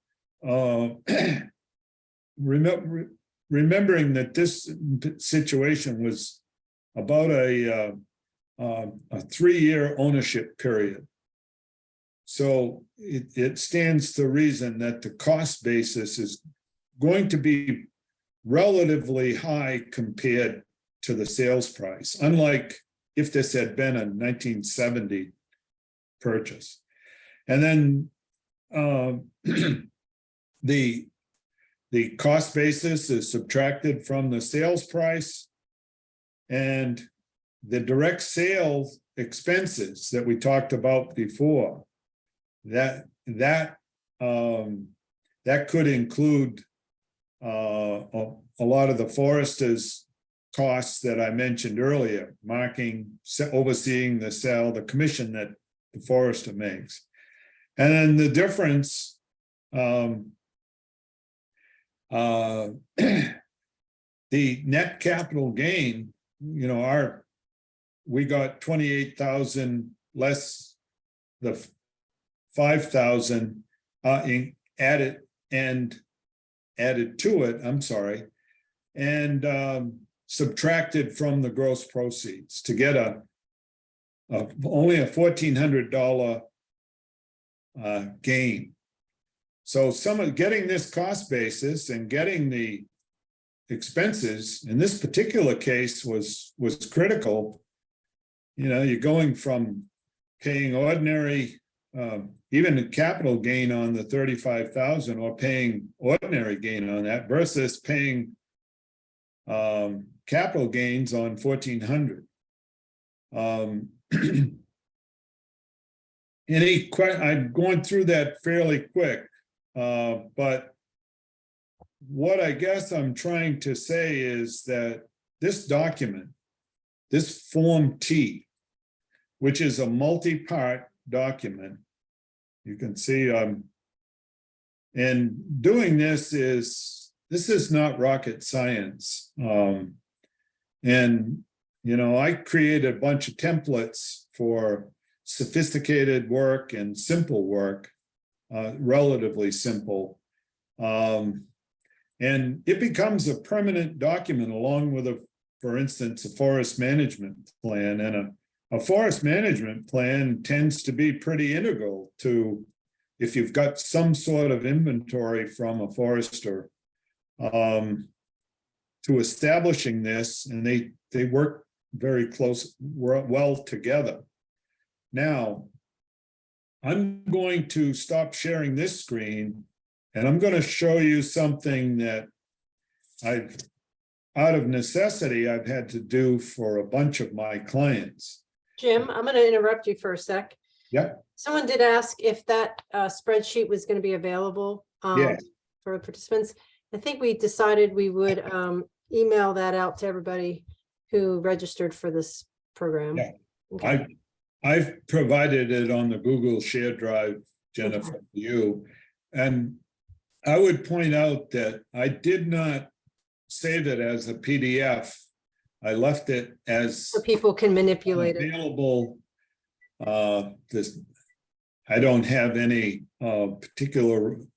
Speaker 2: remembering that this situation was about a 3-year ownership period. So it stands to reason that the cost basis is going to be relatively high compared to the sales price, unlike if this had been a 1970 purchase. And then the cost basis is subtracted from the sales price, and the direct sales expenses that we talked about before, that could include a lot of the forester's costs that I mentioned earlier, marking, overseeing the sale, the commission that the forester makes. And then the difference, the net capital gain, you know, we got 28,000 less the 5,000 added to it, I'm sorry, and subtracted from the gross proceeds to get only a $1,400 gain. So getting this cost basis and getting the expenses in this particular case was critical. You know, you're going from paying ordinary, even a capital gain on the 35,000, or paying ordinary gain on that versus paying capital gains on 1,400. I'm going through that fairly quick, but what I guess I'm trying to say is that this document, this Form T, which is a multi-part document, you can see, and doing this is not rocket science. And, you know, I created a bunch of templates for sophisticated work and simple work, relatively simple. And it becomes a permanent document along with for instance, a forest management plan. And a forest management plan tends to be pretty integral to, if you've got some sort of inventory from a forester, to establishing this, and they work very well together. Now, I'm going to stop sharing this screen, and I'm going to show you something that out of necessity, I've had to do for a bunch of my clients.
Speaker 1: Jim, I'm going to interrupt you for a sec.
Speaker 2: Yeah.
Speaker 1: Someone did ask if that spreadsheet was going to be available
Speaker 2: Yes.
Speaker 1: for participants. I think we decided we would email that out to everybody who registered for this program.
Speaker 2: Yeah.
Speaker 1: Okay.
Speaker 2: I've provided it on the Google Share Drive, Jennifer, for you. And I would point out that I did not save it as a PDF. I left it as
Speaker 1: So people can manipulate it.
Speaker 2: available. I don't have any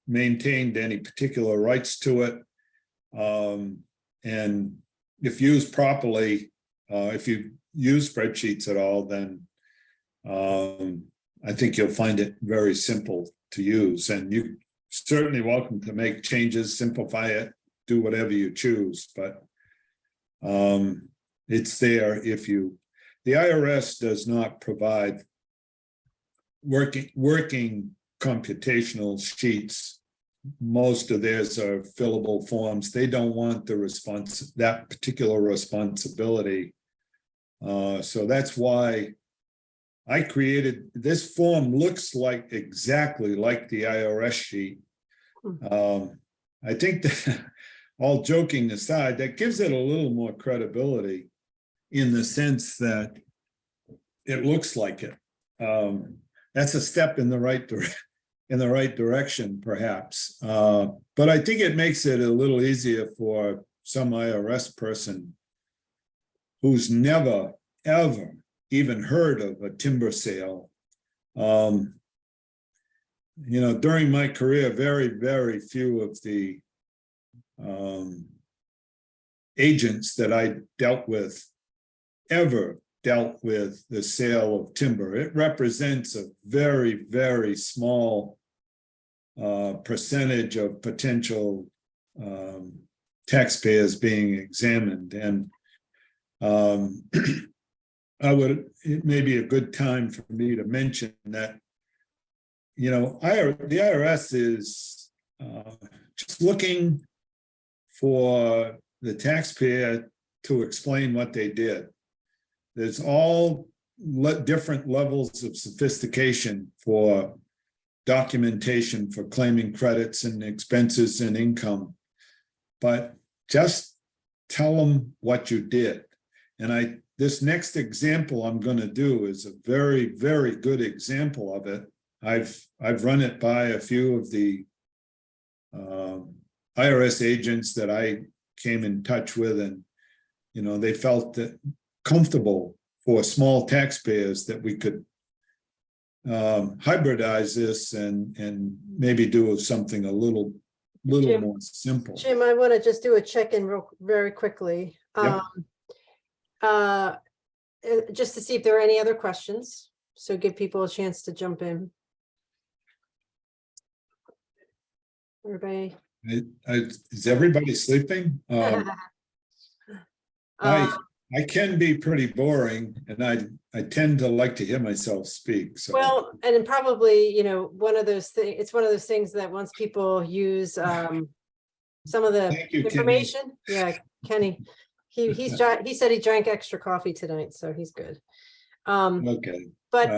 Speaker 2: maintained any particular rights to it. And if used properly, if you use spreadsheets at all, then I think you'll find it very simple to use, and you're certainly welcome to make changes, simplify it, do whatever you choose, but it's there if you, the IRS does not provide working computational sheets. Most of theirs are fillable forms. They don't want that particular responsibility. So that's why I created this form. Looks like exactly like the IRS sheet. I think that, all joking aside, that gives it a little more credibility in the sense that it looks like it. That's a step in the right direction, perhaps. But I think it makes it a little easier for some IRS person who's never, ever even heard of a timber sale. You know, during my career, very, very few of the agents that I dealt with ever dealt with the sale of timber. It represents a very, very small percentage of potential taxpayers being examined. And it may be a good time for me to mention that, you know, the IRS is just looking for the taxpayer to explain what they did. There's all different levels of sophistication for documentation for claiming credits and expenses and income, but just tell them what you did. And this next example I'm going to do is a very, very good example of it. I've run it by a few of the IRS agents that I came in touch with, and you know, they felt that comfortable for small taxpayers that we could hybridize this and maybe do something a little
Speaker 1: Jim,
Speaker 2: more simple.
Speaker 1: Jim, I want to just do a check-in very quickly.
Speaker 2: Yep.
Speaker 1: Just to see if there are any other questions. So give people a chance to jump in. Everybody.
Speaker 2: Is everybody sleeping? I I can be pretty boring, and I tend to like to hear myself speak, so.
Speaker 1: Well, and then probably, you know, one of those things, it's one of those things that once people use some of the
Speaker 2: Thank you, Kenny.
Speaker 1: information. Yeah, Kenny, he said he drank extra coffee tonight, so he's good.
Speaker 2: Okay.
Speaker 1: But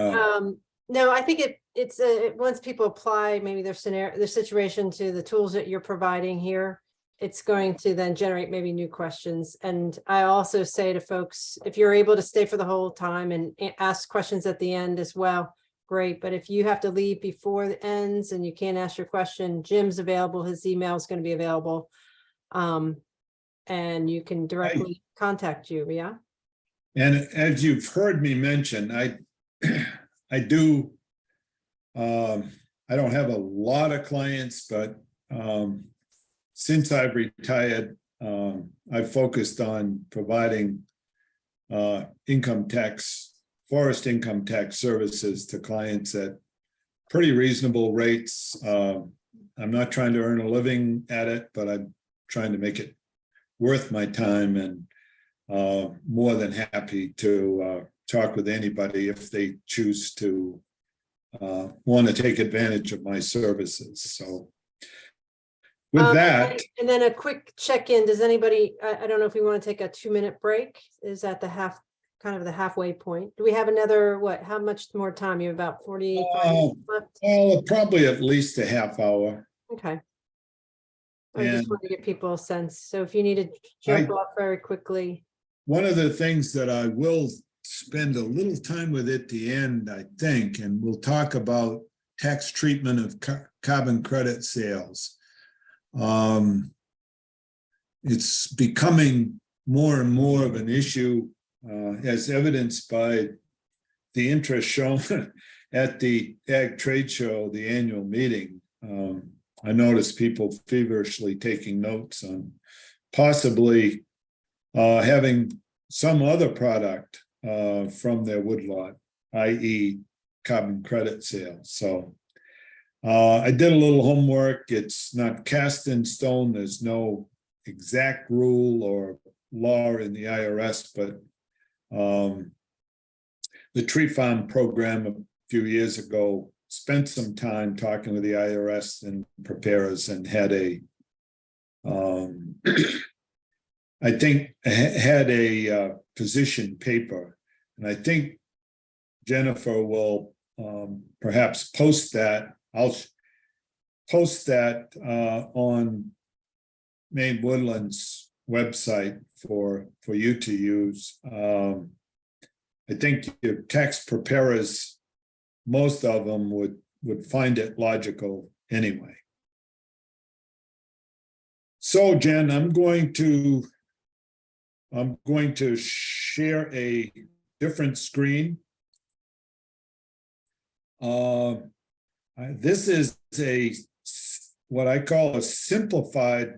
Speaker 1: no, I think it's once people apply maybe their scenario, their situation to the tools that you're providing here, it's going to then generate maybe new questions. And I also say to folks, if you're able to stay for the whole time and ask questions at the end as well, great. But if you have to leave before it ends and you can't ask your question, Jim's available. His email is going to be available. And you can directly contact you. Yeah.
Speaker 2: And as you've heard me mention, I do, I don't have a lot of clients, but since I've retired, I've focused on providing forest income tax services to clients at pretty reasonable rates. I'm not trying to earn a living at it, but I'm trying to make it worth my time, and more than happy to talk with anybody if they choose to want to take advantage of my services. So with that.
Speaker 1: And then a quick check-in. Does anybody, I don't know if we want to take a 2-minute break. Is that the kind of the halfway point? Do we have another, how much more time? You have about 45 minutes left?
Speaker 2: Well, probably at least a half hour.
Speaker 1: Okay. I just want to give people a sense. So if you need to jump off very quickly.
Speaker 2: One of the things that I will spend a little time with at the end, I think, and we'll talk about tax treatment of carbon credit sales. It's becoming more and more of an issue, as evidenced by the interest shown at the Ag Trade Show, the annual meeting. I noticed people feverishly taking notes on possibly having some other product from their woodlot, i.e. carbon credit sales. So I did a little homework. It's not cast in stone. There's no exact rule or law in the IRS, but the tree farm program a few years ago spent some time talking with the IRS and preparers and had I think had a position paper, and I think Jennifer will perhaps post that. I'll post that on Maine Woodland's website for you to use. I think your tax preparers, most of them would find it logical anyway. So Jen, I'm going to share a different screen. This is what I call a simplified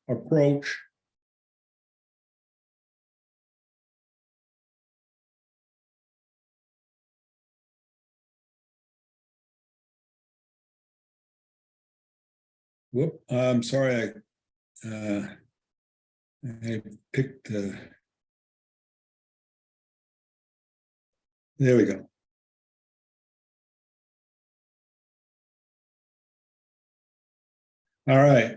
Speaker 2: approach. Whoop, I'm sorry, I picked there we go. All right.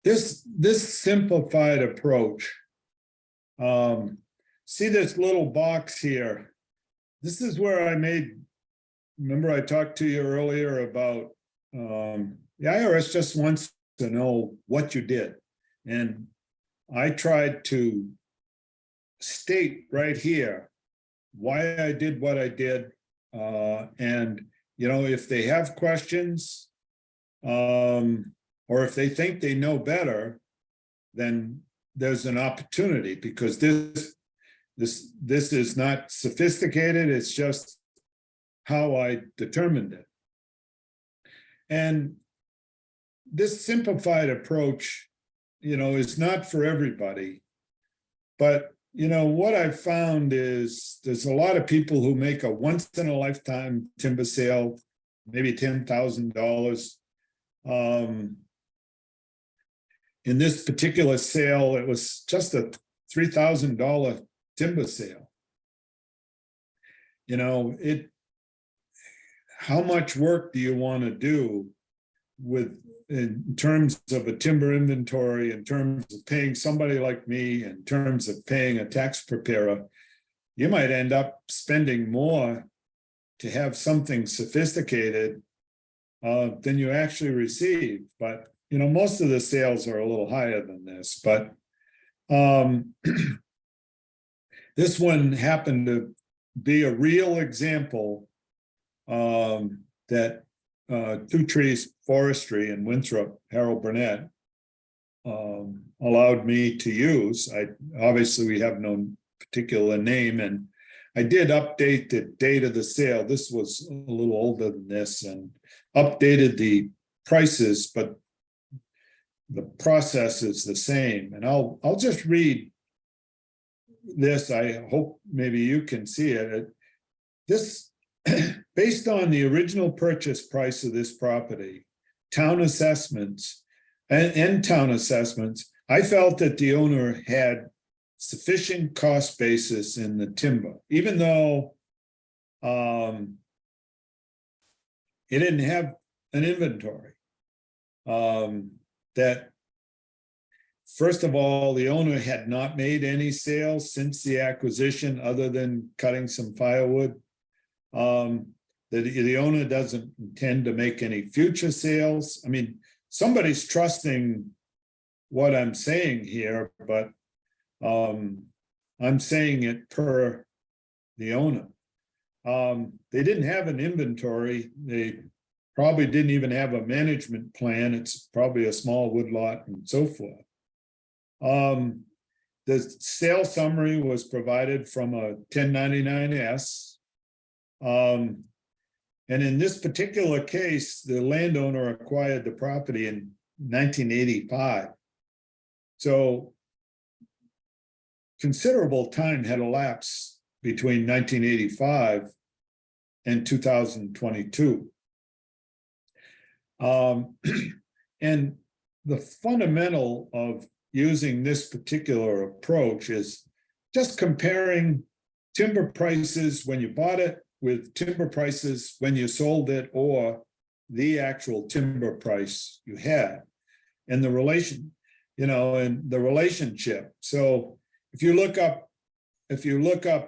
Speaker 2: This simplified approach, see this little box here. This is where I remember I talked to you earlier about the IRS just wants to know what you did. And I tried to state right here why I did what I did. And, you know, if they have questions, or if they think they know better, then there's an opportunity, because this is not sophisticated. It's just how I determined it. And this simplified approach, you know, is not for everybody. But, you know, what I've found is there's a lot of people who make a once in a lifetime timber sale, maybe $10,000. in this particular sale, it was just a $3,000 timber sale. You know, how much work do you want to do in terms of a timber inventory, in terms of paying somebody like me, in terms of paying a tax preparer? You might end up spending more to have something sophisticated than you actually receive. But, you know, most of the sales are a little higher than this, but this one happened to be a real example that Two Trees Forestry in Winthrop, Harold Burnett, allowed me to use. Obviously we have no particular name, and I did update the date of the sale. This was a little older than this, and updated the prices, but the process is the same. And I'll just read this. I hope maybe you can see it. This, based on the original purchase price of this property, town assessments and town assessments, I felt that the owner had sufficient cost basis in the timber, even though it didn't have an inventory. That first of all, the owner had not made any sales since the acquisition other than cutting some firewood. That the owner doesn't intend to make any future sales. I mean, somebody's trusting what I'm saying here, but I'm saying it per the owner. They didn't have an inventory. They probably didn't even have a management plan. It's probably a small woodlot and so forth. The sale summary was provided from a 1099-S. And in this particular case, the landowner acquired the property in 1985. So considerable time had elapsed between 1985 and 2022. And the fundamental of using this particular approach is just comparing timber prices when you bought it with timber prices when you sold it, or the actual timber price you had, and the relation, you know, and the relationship. So if you look up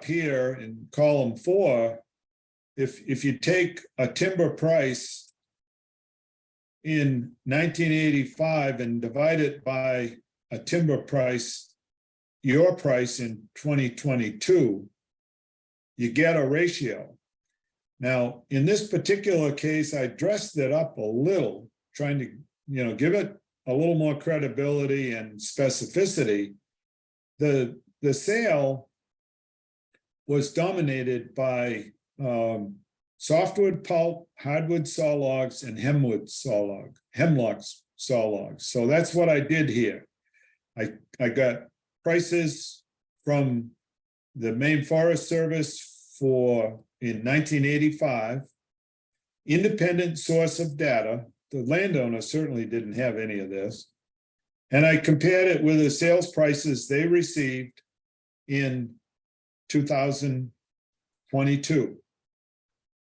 Speaker 2: here in column 4, if you take a timber price in 1985 and divide it by a timber price, your price in 2022, you get a ratio. Now, in this particular case, I dressed it up a little, trying to, you know, give it a little more credibility and specificity. The sale was dominated by softwood pulp, hardwood saw logs, and hemlock saw logs. So that's what I did here. I got prices from the Maine Forest Service in 1985, independent source of data. The landowner certainly didn't have any of this. And I compared it with the sales prices they received in 2022.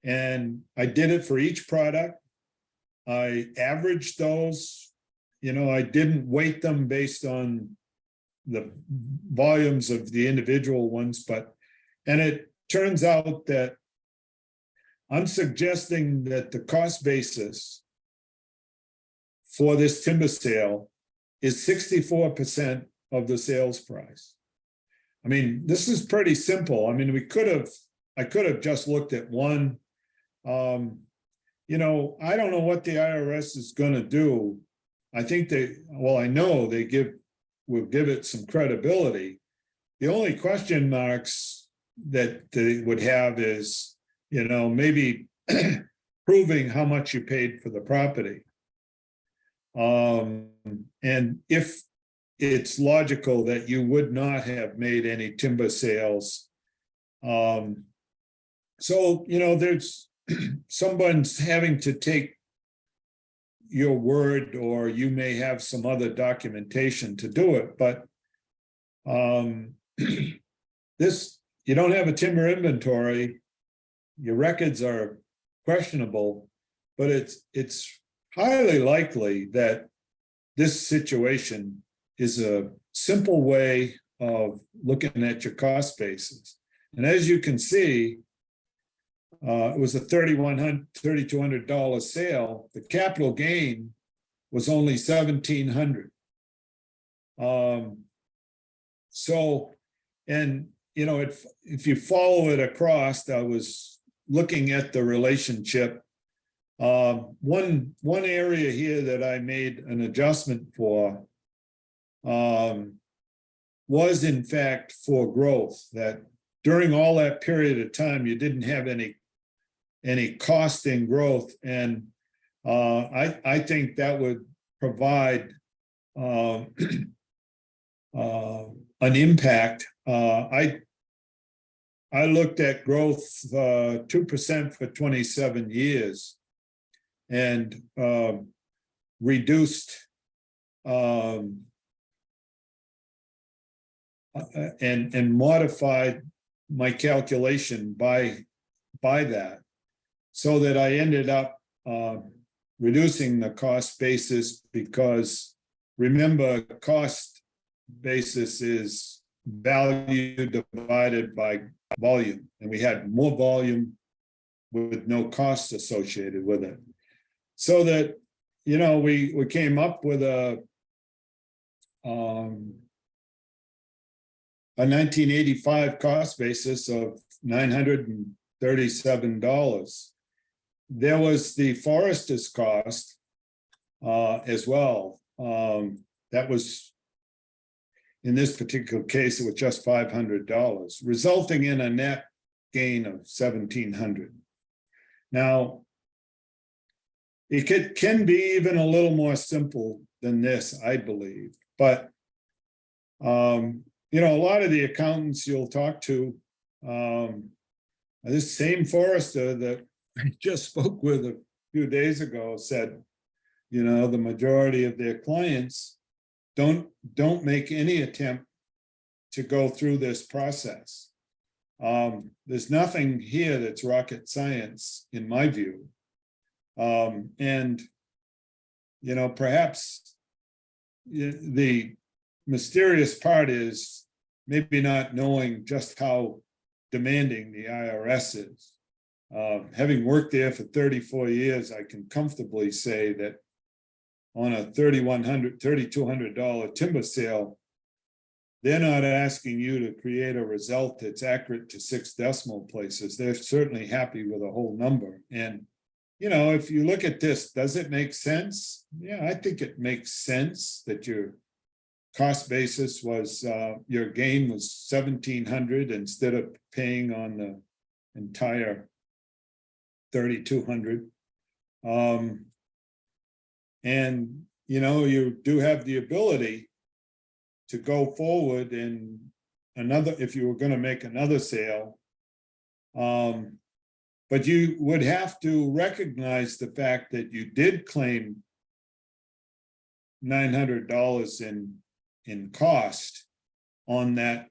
Speaker 2: And I did it for each product. I averaged those. You know, I didn't weight them based on the volumes of the individual ones, and it turns out that I'm suggesting that the cost basis for this timber sale is 64% of the sales price. I mean, this is pretty simple. I mean, I could have just looked at one. You know, I don't know what the IRS is going to do. I think I know they will give it some credibility. The only question marks that they would have is, you know, maybe proving how much you paid for the property. And if it's logical that you would not have made any timber sales. So, you know, there's someone's having to take, your word, or you may have some other documentation to do it, but this, you don't have a timber inventory, your records are questionable, but it's highly likely that this situation is a simple way of looking at your cost basis. And as you can see, it was a $3,200 sale. The capital gain was only $1,700. So, and you know, if you follow it across, I was looking at the relationship. One area here that I made an adjustment for was in fact for growth, that during all that period of time, you didn't have any cost in growth. And I think that would provide an impact. I looked at growth 2% for 27 years and reduced and modified my calculation by that, so that I ended up reducing the cost basis, because remember, cost basis is value divided by volume, and we had more volume with no cost associated with it. So that, you know, we came up with a 1985 cost basis of $937. There was the forester's cost as well. That was, in this particular case, it was just $500, resulting in a net gain of $1,700. Now, it can be even a little more simple than this, I believe. But you know, a lot of the accountants you'll talk to, this same forester that I just spoke with a few days ago said, you know, the majority of their clients don't make any attempt to go through this process. There's nothing here that's rocket science, in my view. And, you know, perhaps the mysterious part is maybe not knowing just how demanding the IRS is. Having worked there for 34 years, I can comfortably say that on a $3,200 timber sale, they're not asking you to create a result that's accurate to 6 decimal places. They're certainly happy with a whole number. And, you know, if you look at this, does it make sense? Yeah, I think it makes sense that your cost basis was, your gain was $1,700 instead of paying on the entire $3,200. And, you know, you do have the ability to go forward in another, if you were going to make another sale. But you would have to recognize the fact that you did claim $900 in cost on that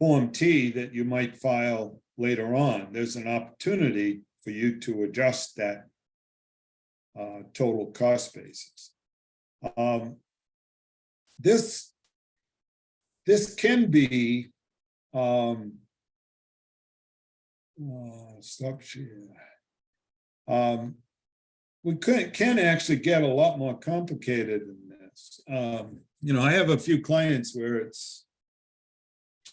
Speaker 2: Form T that you might file later on. There's an opportunity for you to adjust that total cost basis. This can be stop share. We can actually get a lot more complicated than this. You know, I have a few clients where it's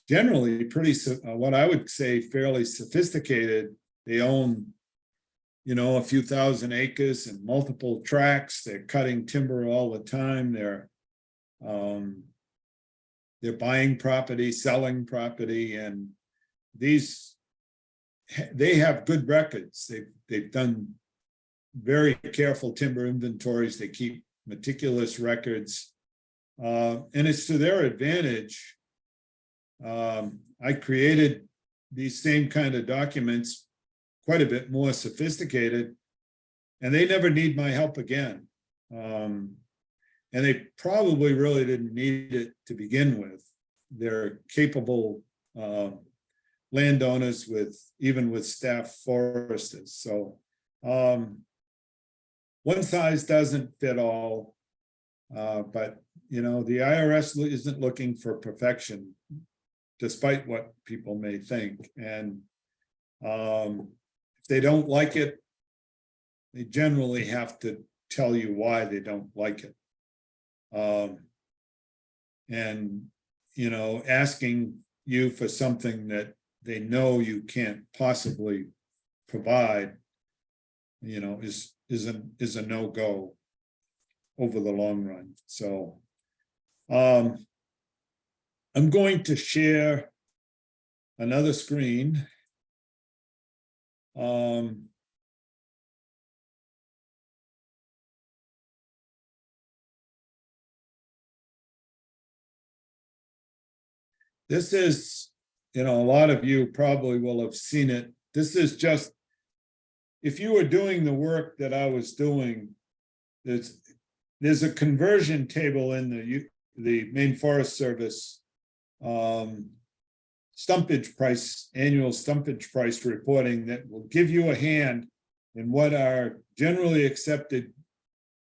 Speaker 2: generally pretty, what I would say, fairly sophisticated. They own, you know, a few thousand acres and multiple tracts. They're cutting timber all the time. They're buying property, selling property, and they have good records. They've done very careful timber inventories. They keep meticulous records, and it's to their advantage. I created these same kind of documents, quite a bit more sophisticated, and they never need my help again. And they probably really didn't need it to begin with. They're capable landowners even with staff foresters. So one size doesn't fit all, but the IRS isn't looking for perfection, despite what people may think. And if they don't like it, they generally have to tell you why they don't like it. And asking you for something that they know you can't possibly provide, is a no-go over the long run. So I'm going to share another screen. This is, a lot of you probably will have seen it. This is just, if you were doing the work that I was doing, there's a conversion table in the Maine Forest Service stumpage price, annual stumpage price reporting that will give you a hand in what are generally accepted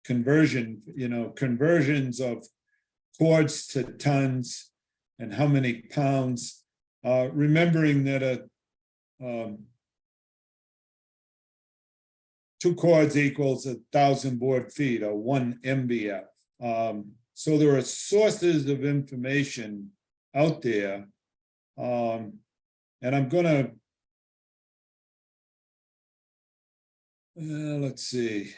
Speaker 2: conversions of cords to tons and how many pounds, remembering that 2 cords equals 1,000 board feet, or 1 MBF. So there are sources of information out there. And I'm gonna, let's see.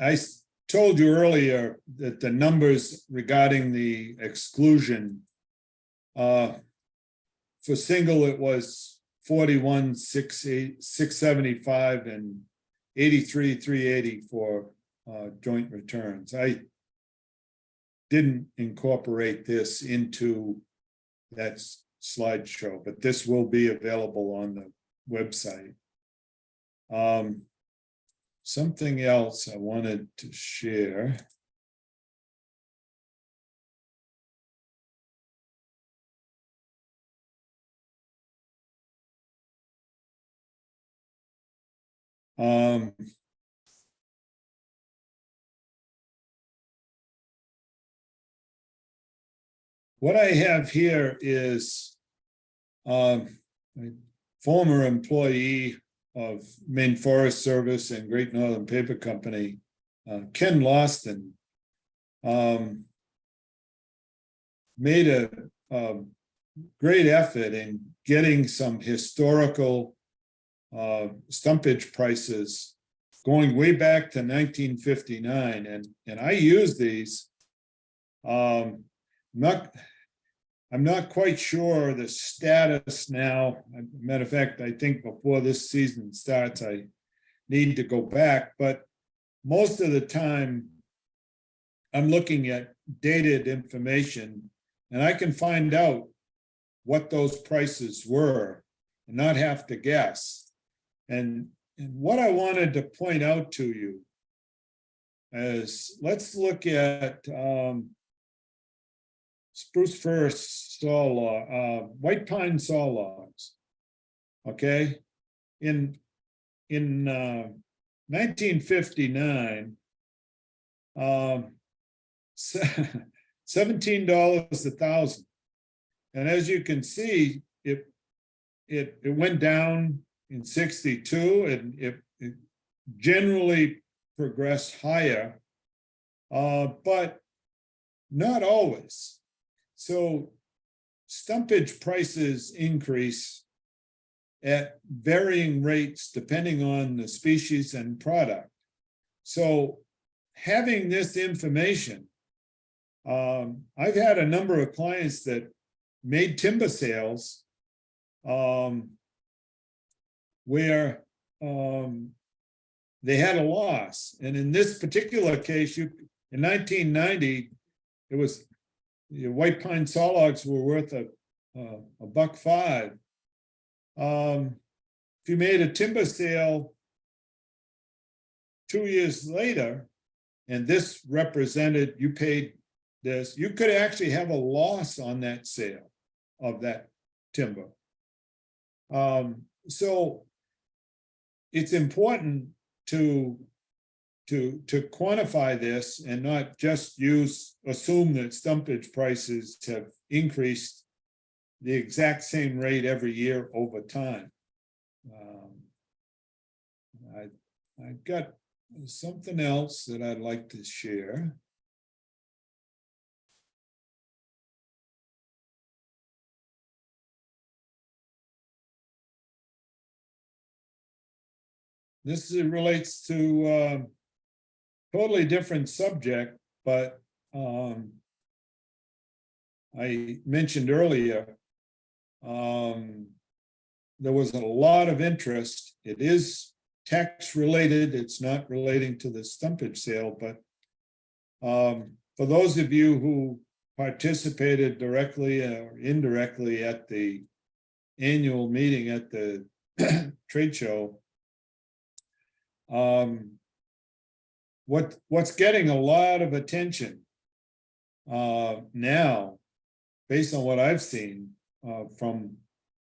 Speaker 2: I told you earlier that the numbers regarding the exclusion, for single, it was 41,675 and 83,380 for joint returns. I didn't incorporate this into that slideshow, but this will be available on the website. Something else I wanted to share. What I have here is a former employee of Maine Forest Service and Great Northern Paper Company, Ken Lawston, made a great effort in getting some historical stumpage prices going way back to 1959, and I use these. I'm not quite sure the status now. Matter of fact, I think before this season starts, I need to go back, but most of the time I'm looking at dated information, and I can find out what those prices were and not have to guess. And what I wanted to point out to you is, let's look at spruce fir saw log, white pine saw logs. Okay, in 1959, $17 a thousand, and as you can see, it went down in 62, and it generally progressed higher, but not always. So stumpage prices increase at varying rates depending on the species and product. So having this information, I've had a number of clients that made timber sales where they had a loss. And in this particular case, in 1990, it was your white pine saw logs were worth $1.05. If you made a timber sale 2 years later, and this represented, you paid this, you could actually have a loss on that sale of that timber. So it's important to quantify this and not just assume that stumpage prices have increased the exact same rate every year over time. I've got something else that I'd like to share. This relates to totally different subject, but I mentioned earlier, there was a lot of interest. It is tax related. It's not relating to the stumpage sale, but for those of you who participated directly or indirectly at the annual meeting at the trade show, what's getting a lot of attention now, based on what I've seen from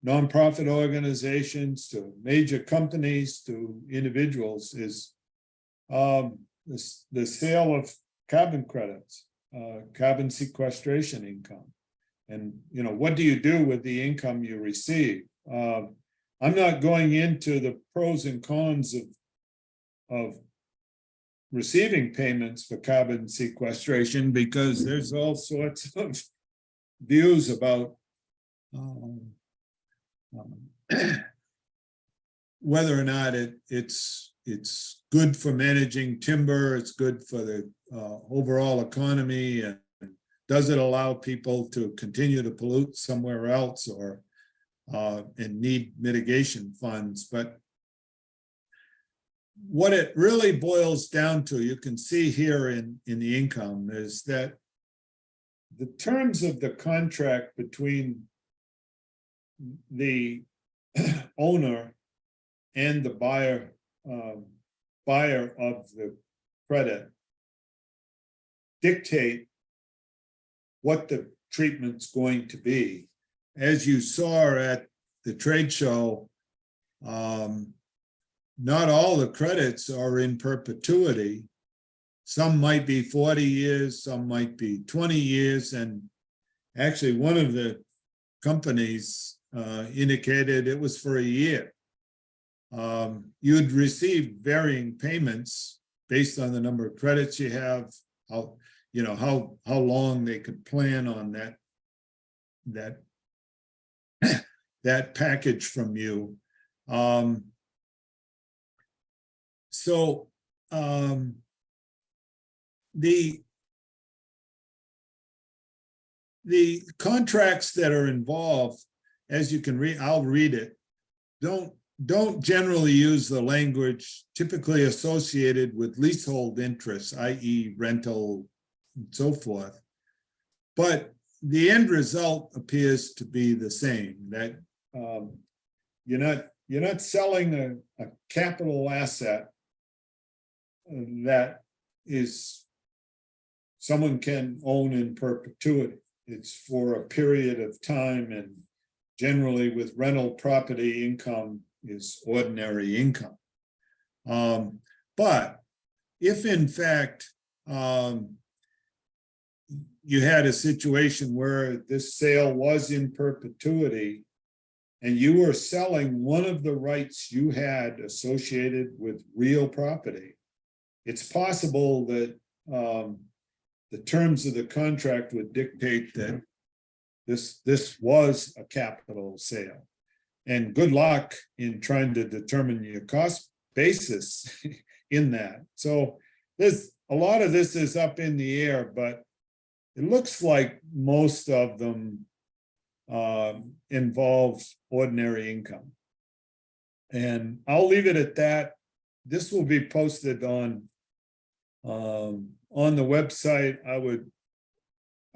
Speaker 2: nonprofit organizations to major companies to individuals, is the sale of carbon credits, carbon sequestration income. And, you know, what do you do with the income you receive? I'm not going into the pros and cons of receiving payments for carbon sequestration, because there's all sorts of views about whether or not it's good for managing timber, it's good for the overall economy, and does it allow people to continue to pollute somewhere else, or and need mitigation funds. But what it really boils down to, you can see here in the income, is that the terms of the contract between the owner and the buyer of the credit dictate what the treatment's going to be. As you saw at the trade show, not all the credits are in perpetuity. Some might be 40 years, some might be 20 years. And actually one of the companies indicated it was for a year. You'd receive varying payments based on the number of credits you have, how long they could plan on that package from you. So the contracts that are involved, as you can read, I'll read it, don't generally use the language typically associated with leasehold interests, i.e. rental and so forth. But the end result appears to be the same, that you're not selling a capital asset that is someone can own in perpetuity. It's for a period of time, and generally with rental property, income is ordinary income. But if in fact you had a situation where this sale was in perpetuity and you were selling one of the rights you had associated with real property, it's possible that the terms of the contract would dictate that this was a capital sale. And good luck in trying to determine your cost basis in that. So there's a lot of this is up in the air, but it looks like most of them involve ordinary income. And I'll leave it at that. This will be posted on the website. I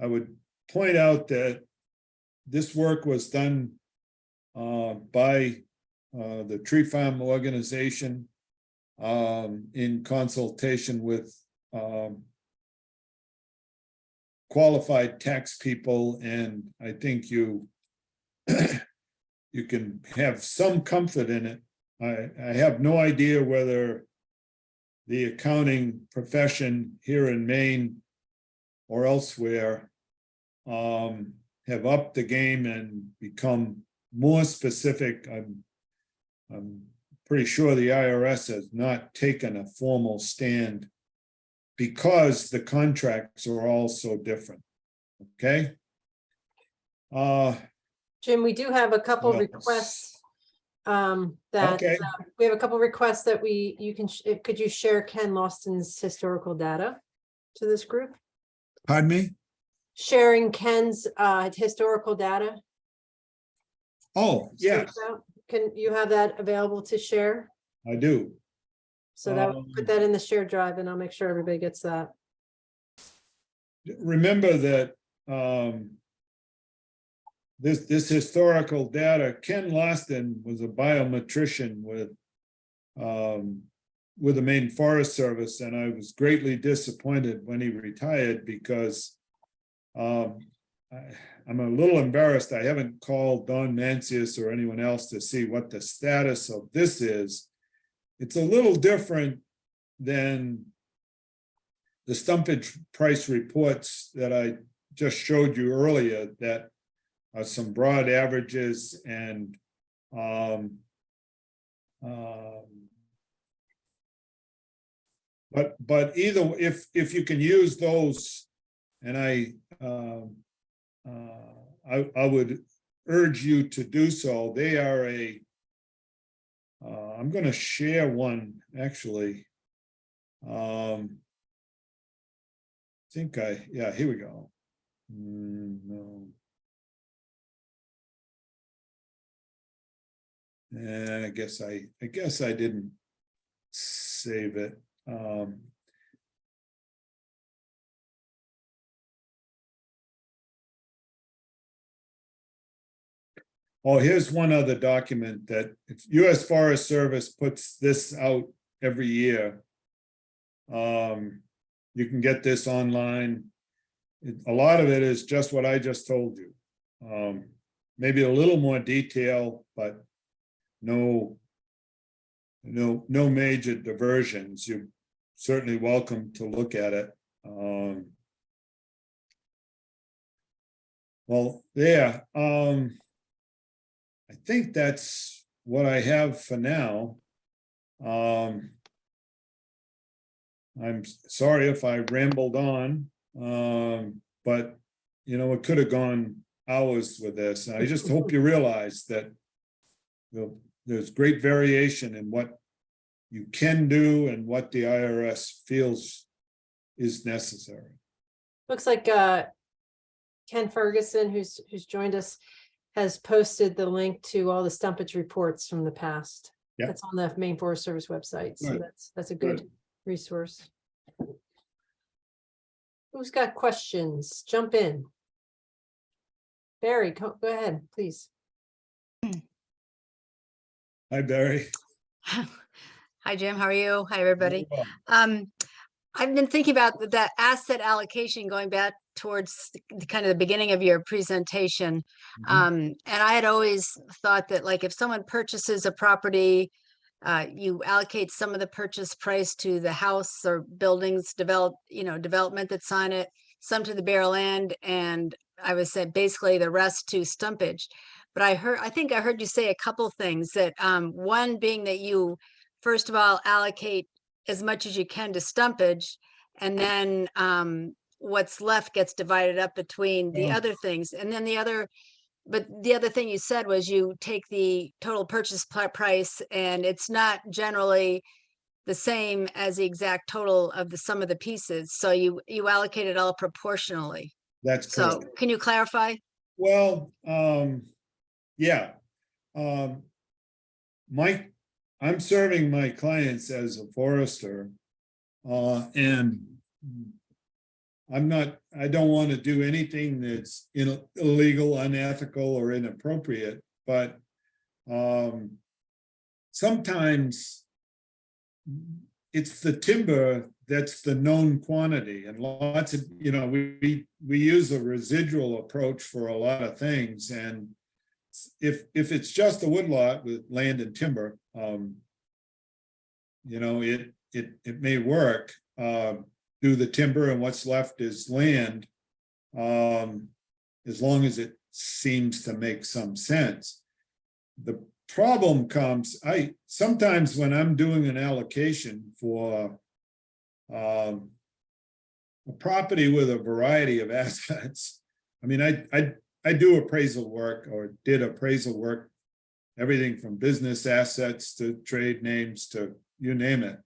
Speaker 2: would point out that this work was done by the Tree Farm organization in consultation with qualified tax people, and I think you you can have some comfort in it. I have no idea whether the accounting profession here in Maine or elsewhere have upped the game and become more specific. I'm pretty sure the IRS has not taken a formal stand because the contracts are all so different. Okay.
Speaker 1: Jim, we do have a couple
Speaker 2: Yes.
Speaker 1: requests. That
Speaker 2: Okay.
Speaker 1: we have a couple requests that you can, could you share Ken Lawson's historical data to this group?
Speaker 2: Pardon me?
Speaker 1: Sharing Ken's historical data.
Speaker 2: Oh, yeah,
Speaker 1: Can you have that available to share?
Speaker 2: I do.
Speaker 1: So that would put that in the shared drive, and I'll make sure everybody gets that.
Speaker 2: Remember that this historical data, Ken Lawson was a biometrician with the Maine Forest Service, and I was greatly disappointed when he retired because I'm a little embarrassed. I haven't called Don Mancius or anyone else to see what the status of this is. It's a little different than the stumpage price reports that I just showed you earlier that are some broad averages and but either if you can use those, and I would urge you to do so. They are I'm going to share one actually. Yeah, here we go. No. And I guess I didn't save it. Oh, here's one other document that if U.S. Forest Service puts this out every year. You can get this online. A lot of it is just what I just told you. Maybe a little more detail, but no major diversions. You're certainly welcome to look at it. Well, yeah. I think that's what I have for now. I'm sorry if I rambled on, but you know, it could have gone hours with this. I just hope you realize that there's great variation in what you can do and what the IRS feels is necessary.
Speaker 1: Looks like Ken Ferguson, who's joined us, has posted the link to all the stumpage reports from the past.
Speaker 2: Yeah.
Speaker 1: That's on the Maine Forest Service website. So
Speaker 2: Right.
Speaker 1: that's a good resource. Who's got questions? Jump in. Barry, go ahead, please.
Speaker 2: Hi, Barry.
Speaker 3: Hi, Jim. How are you? Hi, everybody.
Speaker 2: Very well.
Speaker 3: I've been thinking about that asset allocation going back towards the kind of the beginning of your presentation. And I had always thought that, like, if someone purchases a property, you allocate some of the purchase price to the house or buildings development that's on it, some to the bare land, and I was said basically the rest to stumpage. But I think I heard you say a couple things that one being that you first of all allocate as much as you can to stumpage, and then what's left gets divided up between the other things. And then the other thing you said was you take the total purchase price, and it's not generally the same as the exact total of the sum of the pieces. So you allocate it all proportionally.
Speaker 2: That's
Speaker 3: So
Speaker 2: correct.
Speaker 3: can you clarify?
Speaker 2: Well, yeah. I'm serving my clients as a forester, and I don't want to do anything that's illegal, unethical, or inappropriate, but sometimes it's the timber that's the known quantity, and lots of, we use a residual approach for a lot of things. And if it's just a woodlot with land and timber, it may work. Do the timber and what's left is land, as long as it seems to make some sense. The problem comes, sometimes when I'm doing an allocation for a property with a variety of assets, I mean, I do appraisal work, or did appraisal work, everything from business assets to trade names to you name it.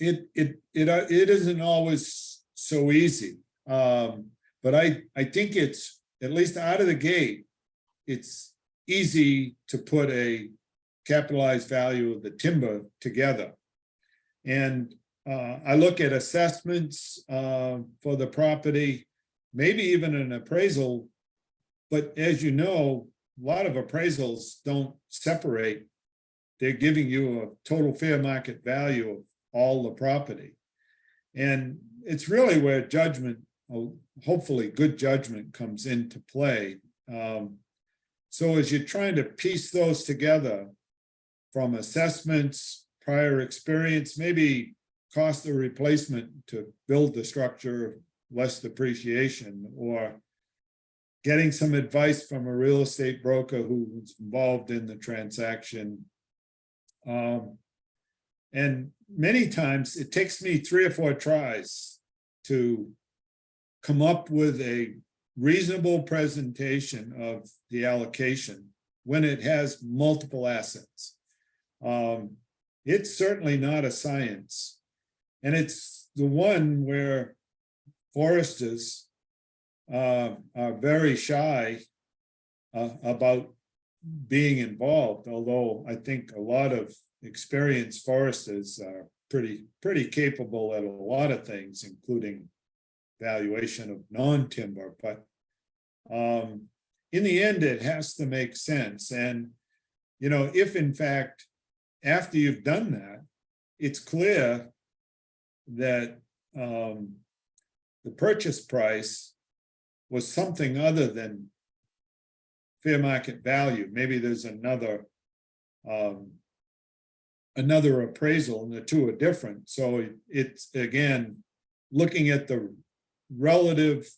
Speaker 2: It isn't always so easy, but I think it's, at least out of the gate, it's easy to put a capitalized value of the timber together. And I look at assessments for the property, maybe even an appraisal, but as you know, a lot of appraisals don't separate. They're giving you a total fair market value of all the property. And it's really where judgment, hopefully good judgment, comes into play. So as you're trying to piece those together from assessments, prior experience, maybe cost of replacement to build the structure, less depreciation, or getting some advice from a real estate broker who was involved in the transaction. And many times it takes me 3 or 4 tries to come up with a reasonable presentation of the allocation when it has multiple assets. It's certainly not a science. And it's the one where foresters are very shy about being involved, although I think a lot of experienced foresters are pretty capable at a lot of things, including valuation of non-timber. But in the end, it has to make sense. And, if in fact, after you've done that, it's clear that the purchase price was something other than fair market value. Maybe there's another appraisal, and the two are different. So it's, again, looking at the relative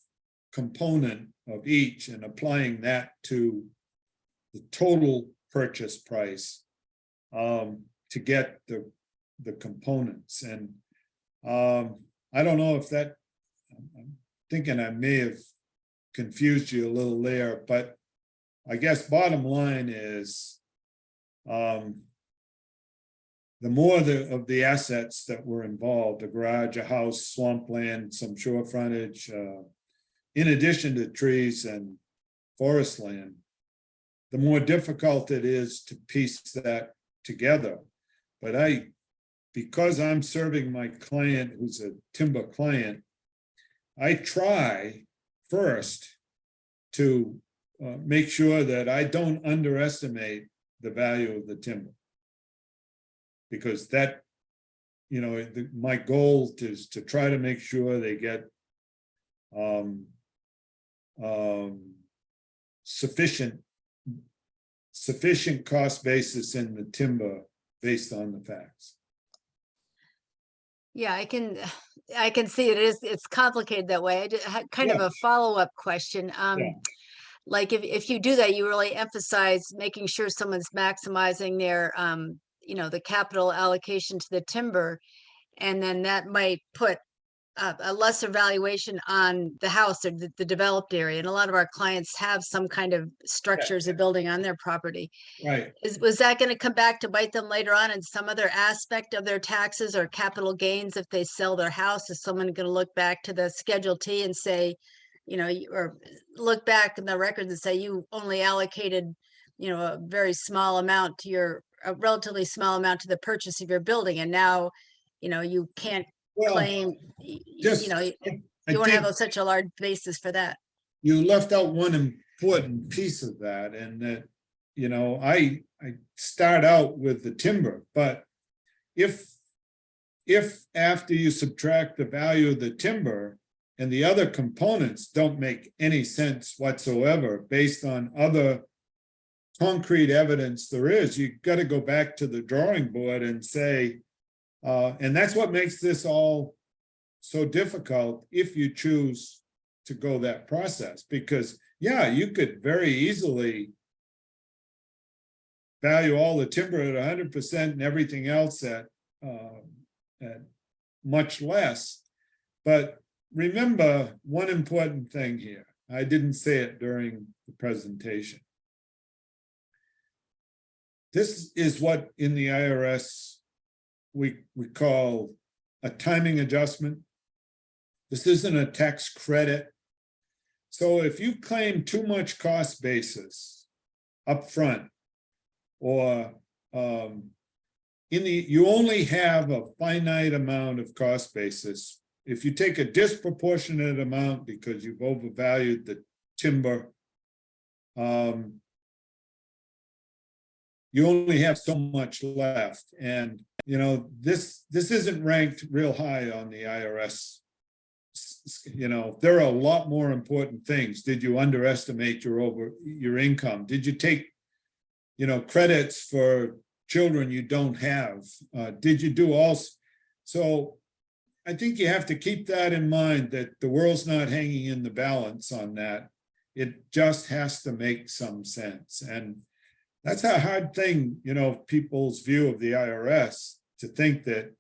Speaker 2: component of each and applying that to the total purchase price to get the components. And I don't know if that, I'm thinking I may have confused you a little there, but I guess bottom line is the more of the assets that were involved, a garage, a house, swampland, some shore frontage, in addition to trees and forest land, the more difficult it is to piece that together. But because I'm serving my client who's a timber client, I try first to make sure that I don't underestimate the value of the timber. Because that, my goal is to try to make sure they get sufficient cost basis in the timber based on the facts.
Speaker 3: Yeah, I can see it's complicated that way. I had kind of a follow-up question. Like if you do that, you really emphasize making sure someone's maximizing their the capital allocation to the timber, and then that might put a lesser valuation on the house or the developed area. And a lot of our clients have some kind of structures or building on their property.
Speaker 2: Right.
Speaker 3: Was that going to come back to bite them later on in some other aspect of their taxes or capital gains if they sell their house? Is someone going to look back to the Schedule T and say, or look back in the records and say you only allocated, a very small amount to a relatively small amount to the purchase of your building, and now you can't
Speaker 2: Well,
Speaker 3: claim,
Speaker 2: just,
Speaker 3: you know,
Speaker 2: I
Speaker 3: you won't
Speaker 2: think
Speaker 3: have such a large basis for that.
Speaker 2: you left out one important piece of that, and that, I start out with the timber, but if after you subtract the value of the timber and the other components don't make any sense whatsoever based on other concrete evidence there is, you got to go back to the drawing board and say, and that's what makes this all so difficult if you choose to go that process, because yeah, you could very easily value all the timber at 100% and everything else at much less. But remember one important thing here. I didn't say it during the presentation. This is what in the IRS we call a timing adjustment. This isn't a tax credit. So if you claim too much cost basis up front, or you only have a finite amount of cost basis. If you take a disproportionate amount because you've overvalued the timber, you only have so much left. And this isn't ranked real high on the IRS. There are a lot more important things. Did you underestimate your income? Did you take credits for children you don't have? Did you do all? So I think you have to keep that in mind, that the world's not hanging in the balance on that. It just has to make some sense. And that's a hard thing, people's view of the IRS, to think that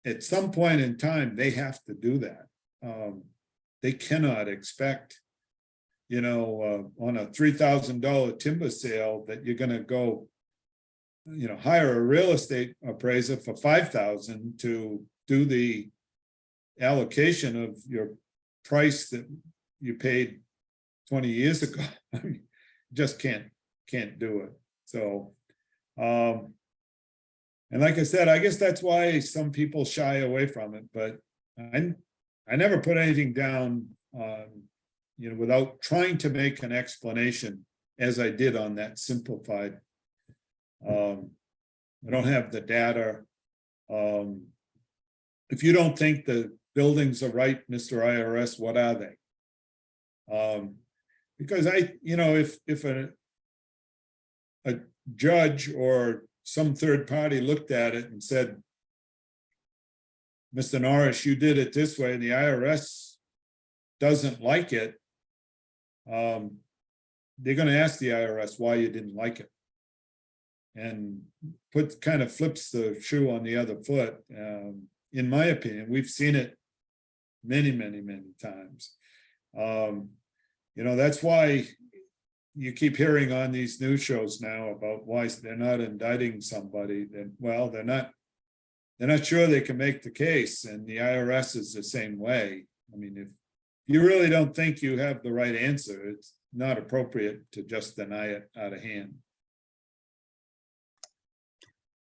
Speaker 2: at some point in time, they have to do that. They cannot expect, on a $3,000 timber sale that you're going to go, hire a real estate appraiser for $5,000 to do the allocation of your price that you paid 20 years ago. I mean, just can't do it. So, and like I said, I guess that's why some people shy away from it, but I never put anything down, without trying to make an explanation, as I did on that simplified. I don't have the data. If you don't think the buildings are right, Mr. IRS, what are they? Because if a judge or some third party looked at it and said, Mr. Norris, you did it this way, and the IRS doesn't like it, they're going to ask the IRS why you didn't like it, and kind of flips the shoe on the other foot. In my opinion, we've seen it many, many, many times. That's why you keep hearing on these news shows now about why they're not indicting somebody. They're not sure they can make the case, and the IRS is the same way. I mean, if you really don't think you have the right answer, it's not appropriate to just deny it out of hand.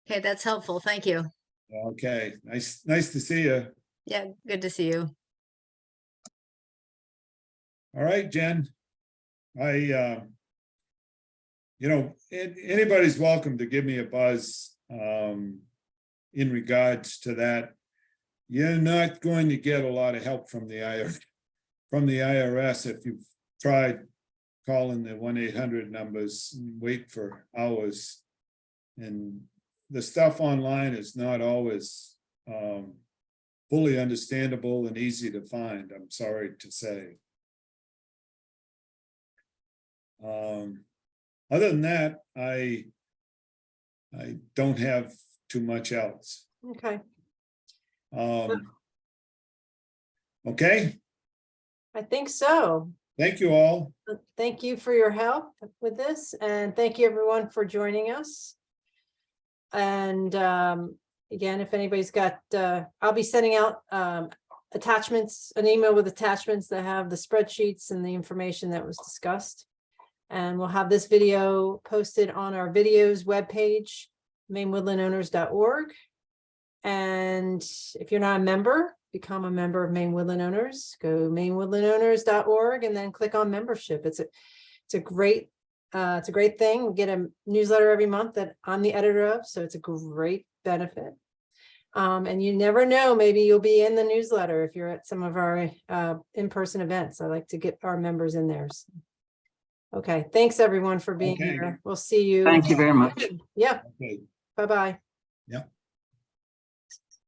Speaker 3: Okay, that's helpful. Thank you.
Speaker 2: Okay, nice to see you.
Speaker 3: Yeah, good to see you.
Speaker 2: All right, Jen. Anybody's welcome to give me a buzz in regards to that. You're not going to get a lot of help from the IRS if you've tried calling the 1-800 numbers and wait for hours. And the stuff online is not always fully understandable and easy to find, I'm sorry to say. Other than that, I don't have too much else.
Speaker 1: Okay,
Speaker 2: Okay,
Speaker 1: I think so.
Speaker 2: thank you all.
Speaker 1: Thank you for your help with this, and thank you everyone for joining us. And again, if anybody's got, I'll be sending out attachments, an email with attachments that have the spreadsheets and the information that was discussed. And we'll have this video posted on our videos webpage, mainwoodlandowners.org. And if you're not a member, become a member of Maine Woodland Owners. Go mainwoodlandowners.org and then click on membership. It's a great thing. We get a newsletter every month that I'm the editor of, so it's a great benefit. And you never know, maybe you'll be in the newsletter if you're at some of our in-person events. I like to get our members in there. So. Okay, thanks everyone for being
Speaker 2: Okay.
Speaker 1: here. We'll see you.
Speaker 4: Thank you very much.
Speaker 1: Yeah,
Speaker 2: Okay.
Speaker 1: bye-bye.
Speaker 2: Yeah.